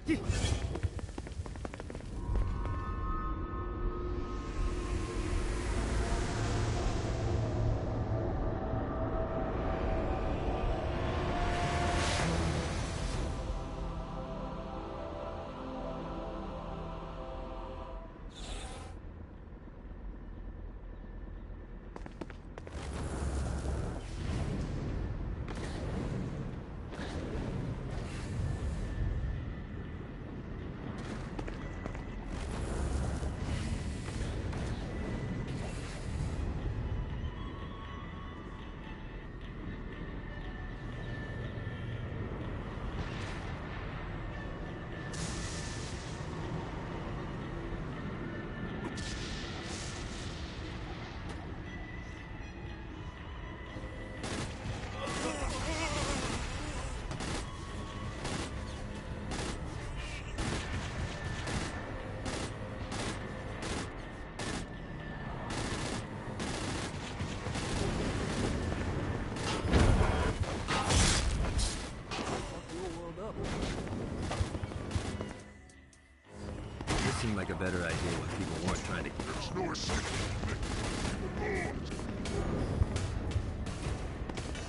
even worth trying to... There's no escape.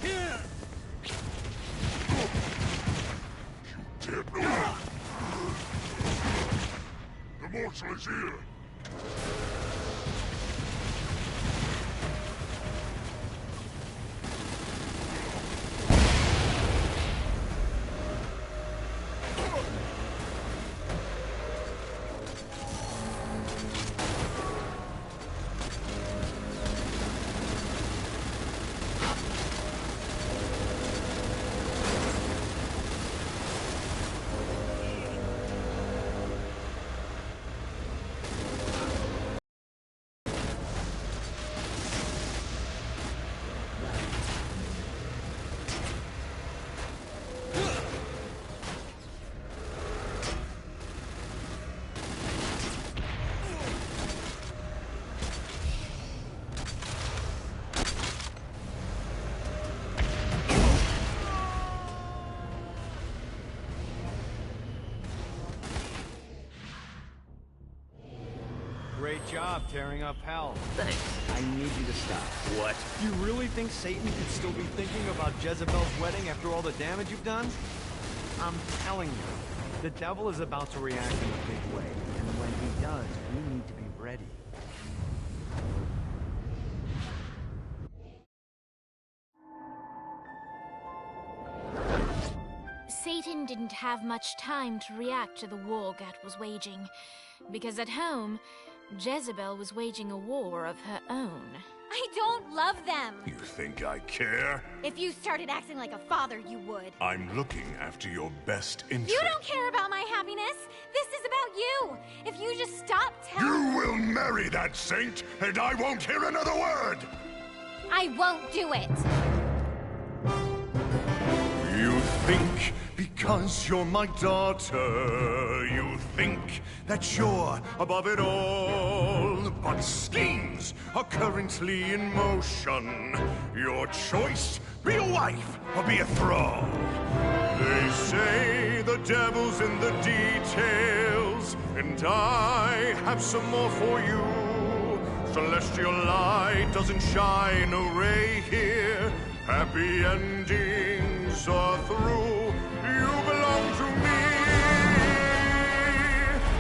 Here! You dare no! The morsel is here! Great job tearing up hell. Thanks. I need you to stop. What? You really think Satan could still be thinking about Jezebel's wedding after all the damage you've done? I'm telling you, the devil is about to react in a big way, and when he does, we need to be ready. Satan didn't have much time to react to the war Gat was waging, because at home, Jezebel was waging a war of her own. I don't love them. You think I care? If you started acting like a father, you would. I'm looking after your best interest. You don't care about my happiness. This is about you. If you just stop telling... You will marry that saint, and I won't hear another word! I won't do it. You think because you're my daughter, you think that you're above it all. But schemes are currently in motion. Your choice, be a wife or be a thrall. They say the devil's in the details, and I have some more for you. Celestial light doesn't shine a ray here. Happy endings are through. You belong to me.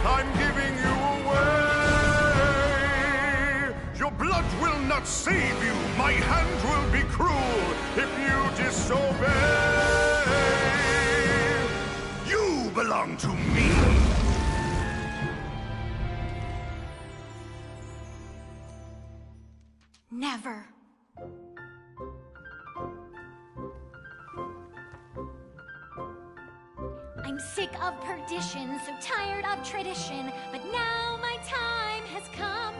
I'm giving you away. Your blood will not save you. My hand will be cruel if you disobey. You belong to me. Never. I'm sick of perdition, so tired of tradition, but now my time has come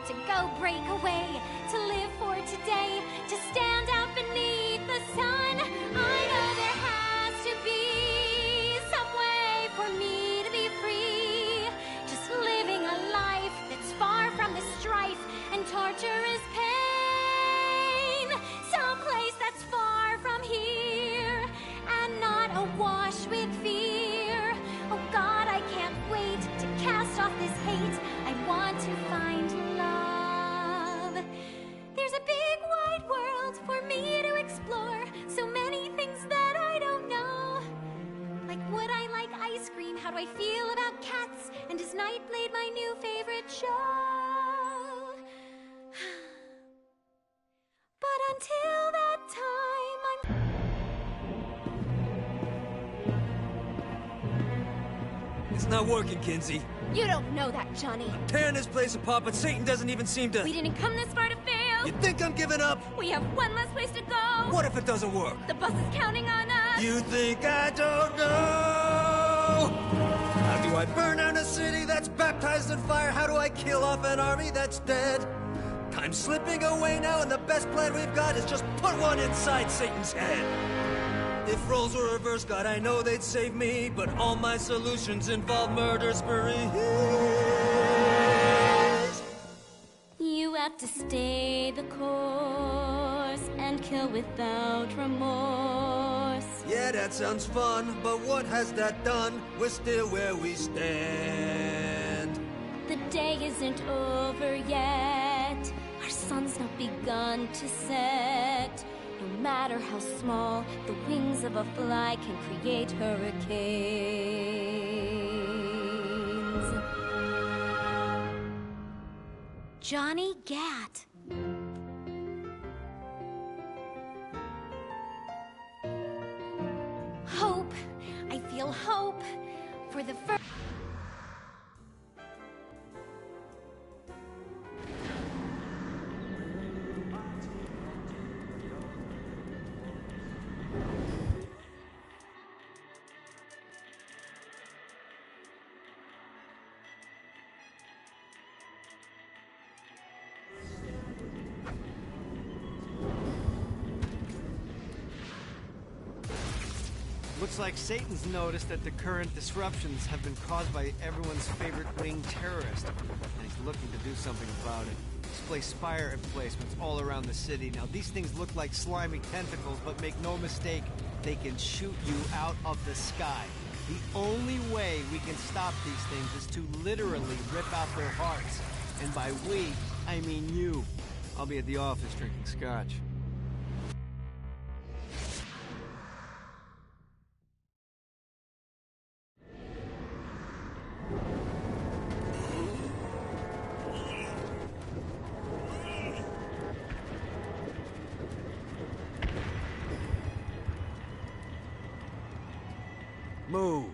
to go break away, to live for today, to stand out beneath the sun. I know there has to be some way for me to be free, just living a life that's far from the strife and torturous pain, someplace that's far from here and not awash with fear. Oh God, I can't wait to cast off this hate. I want to find love. There's a big wide world for me to explore. So many things that I don't know. Like, would I like ice cream? How do I feel about cats? And is Nightblade my new favorite show? But until that time, I'm... It's not working, Kinsey. You don't know that, Johnny. Tearing this place apart, but Satan doesn't even seem to... We didn't come this far to fail. You think I'm giving up? We have one less place to go. What if it doesn't work? The bus is counting on us. You think I don't know? How do I burn down a city that's baptized in fire? How do I kill off an army that's dead? Time's slipping away now, and the best plan we've got is just put one inside Satan's head. If roles were reversed, God, I know they'd save me, but all my solutions involve murder sprees. You have to stay the course and kill without remorse. Yeah, that sounds fun, but what has that done? We're still where we stand. The day isn't over yet. Our sun's not begun to set. No matter how small, the wings of a fly can create hurricanes. Johnny Gat. Hope. I feel hope for the first. Looks like Satan's noticed that the current disruptions have been caused by everyone's favorite winged terrorist, and he's looking to do something about it. Display spire emplacements all around the city. Now, these things look like slimy tentacles, but make no mistake, they can shoot you out of the sky. The only way we can stop these things is to literally rip out their hearts. And by we, I mean you. I'll be at the office drinking scotch. Move.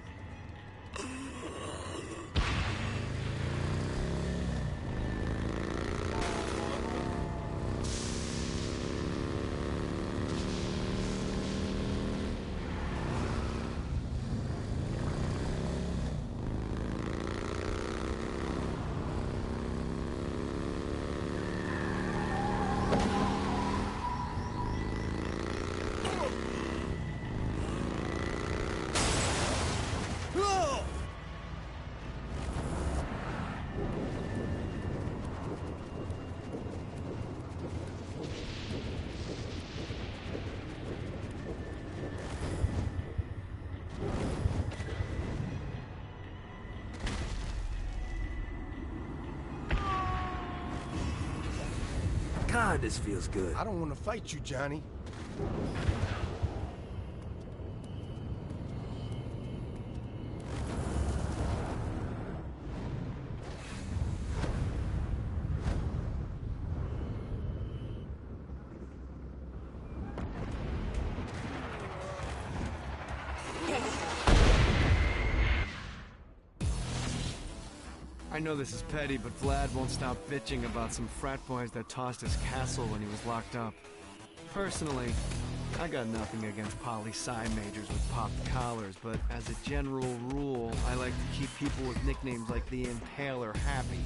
God, this feels good. I don't want to fight you, Johnny. I know this is petty, but Vlad won't stop bitching about some frat boys that tossed his castle when he was locked up. Personally, I got nothing against poli-sci majors with popped collars, but as a general rule, I like to keep people with nicknames like the Impaler happy.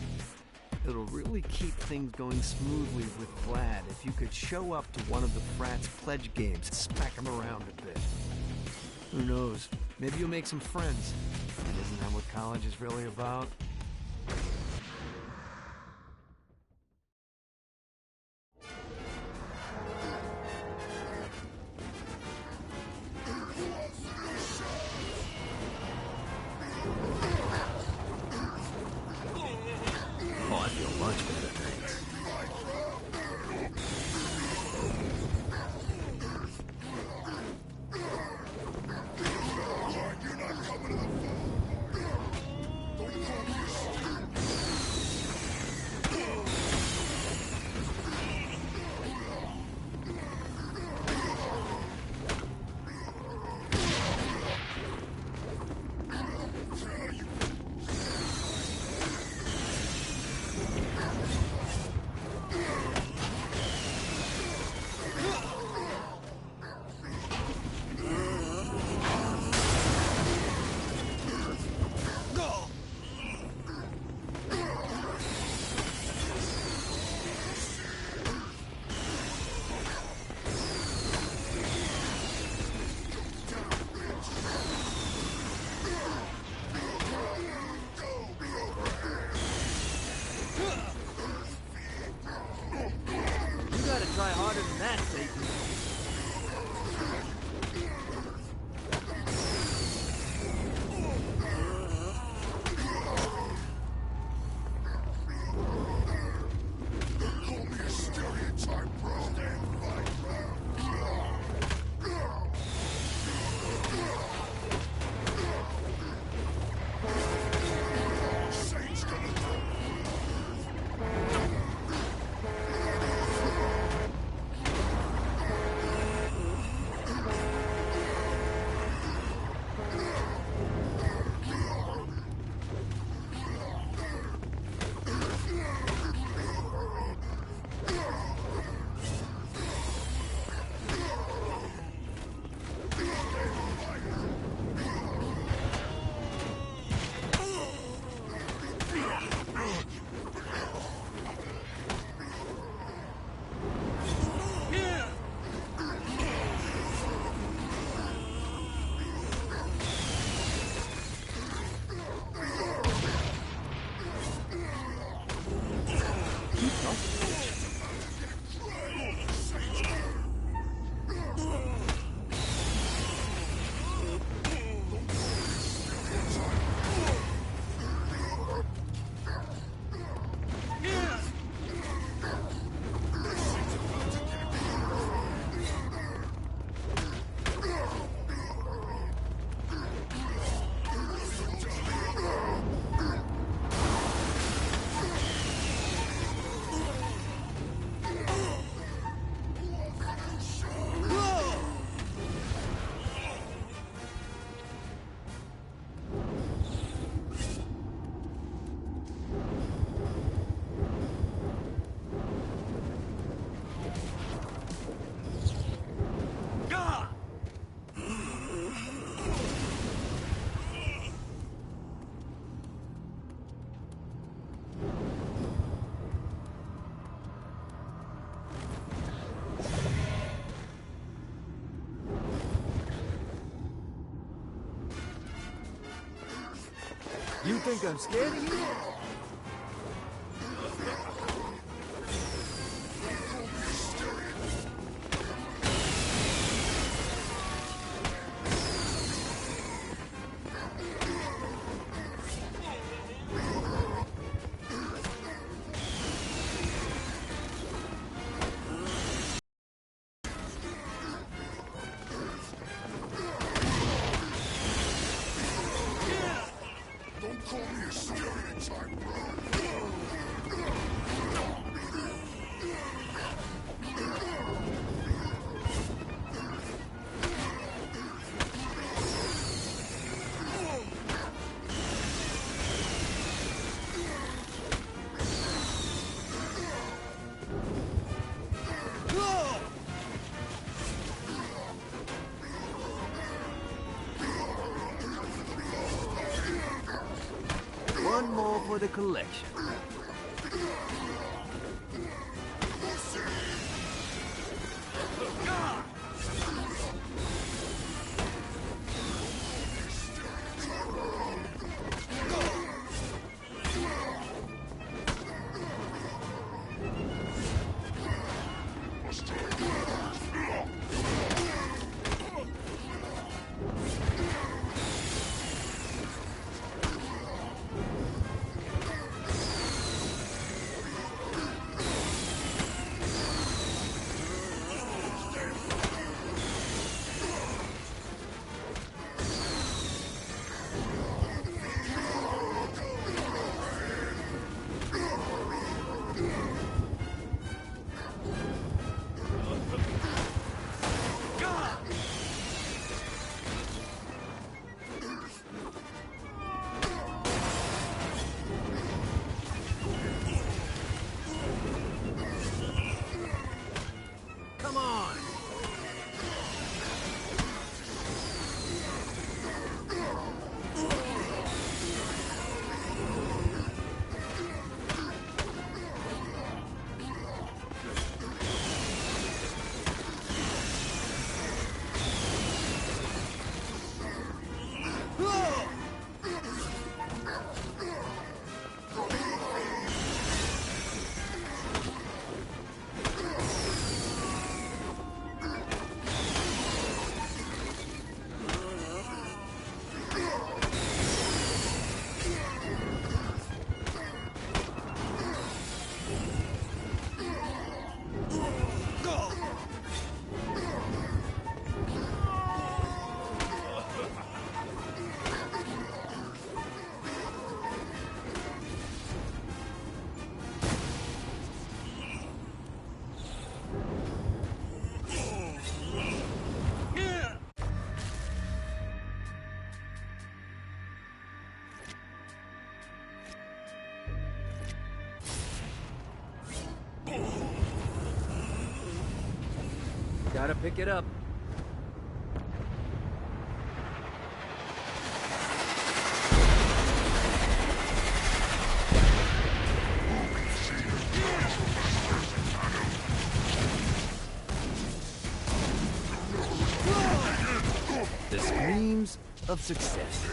It'll really keep things going smoothly with Vlad if you could show up to one of the frat's pledge games and smack him around a bit. Who knows? Maybe you'll make some friends. And isn't that what college is really about? Oh, I feel much better, thanks. Try harder than that, Satan. You think I'm scared of you? One more for the collection. Come on! Gotta pick it up. The screams of success.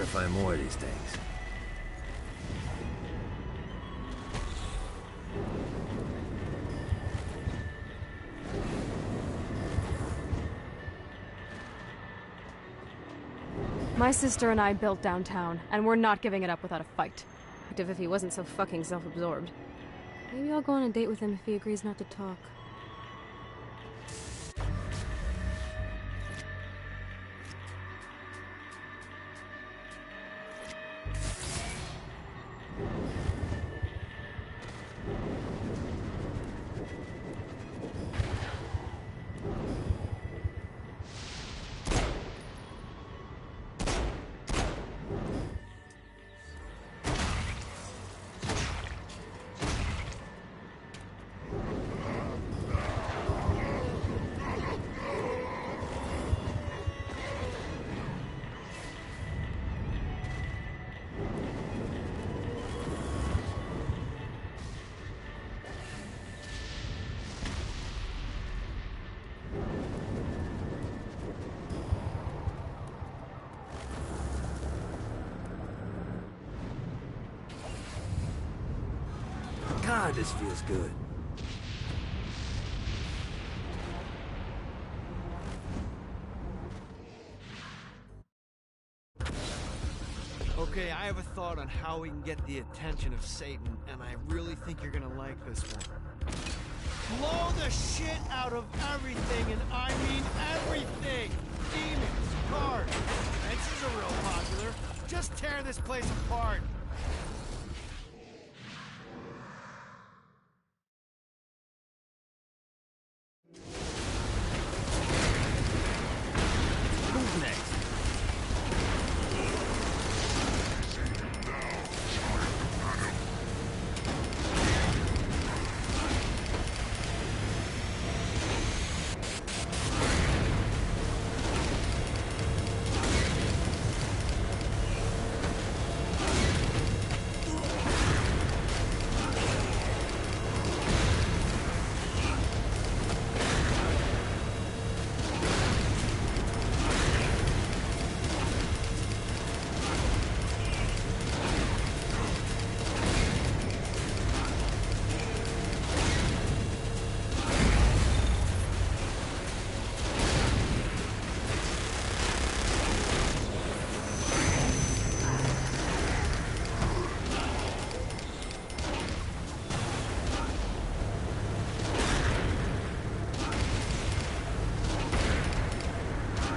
Gotta find more of these things. My sister and I built downtown, and we're not giving it up without a fight. If he wasn't so fucking self-absorbed. Maybe I'll go on a date with him if he agrees not to talk. God, this feels good. Okay, I have a thought on how we can get the attention of Satan, and I really think you're gonna like this one. Blow the shit out of everything, and I mean everything! Demons, cars, fences are real popular. Just tear this place apart. Who's next?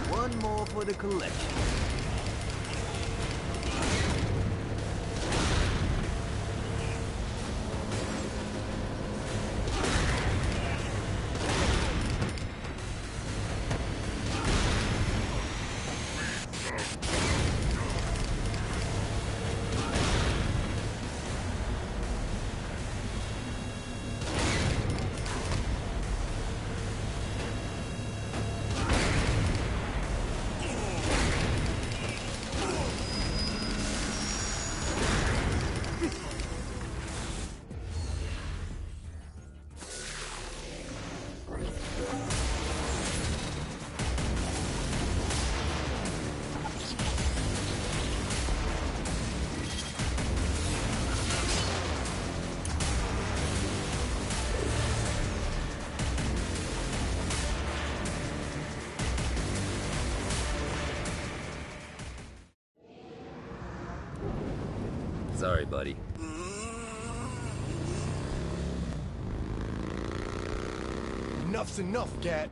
One more for the collection. Sorry, buddy. Enough's enough, Gat.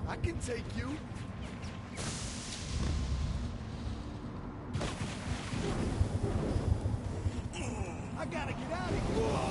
I can take you. I gotta get out of here.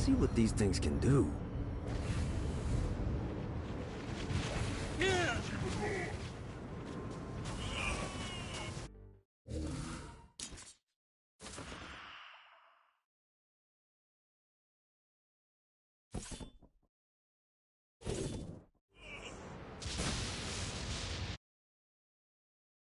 see what these things can do. Yeah.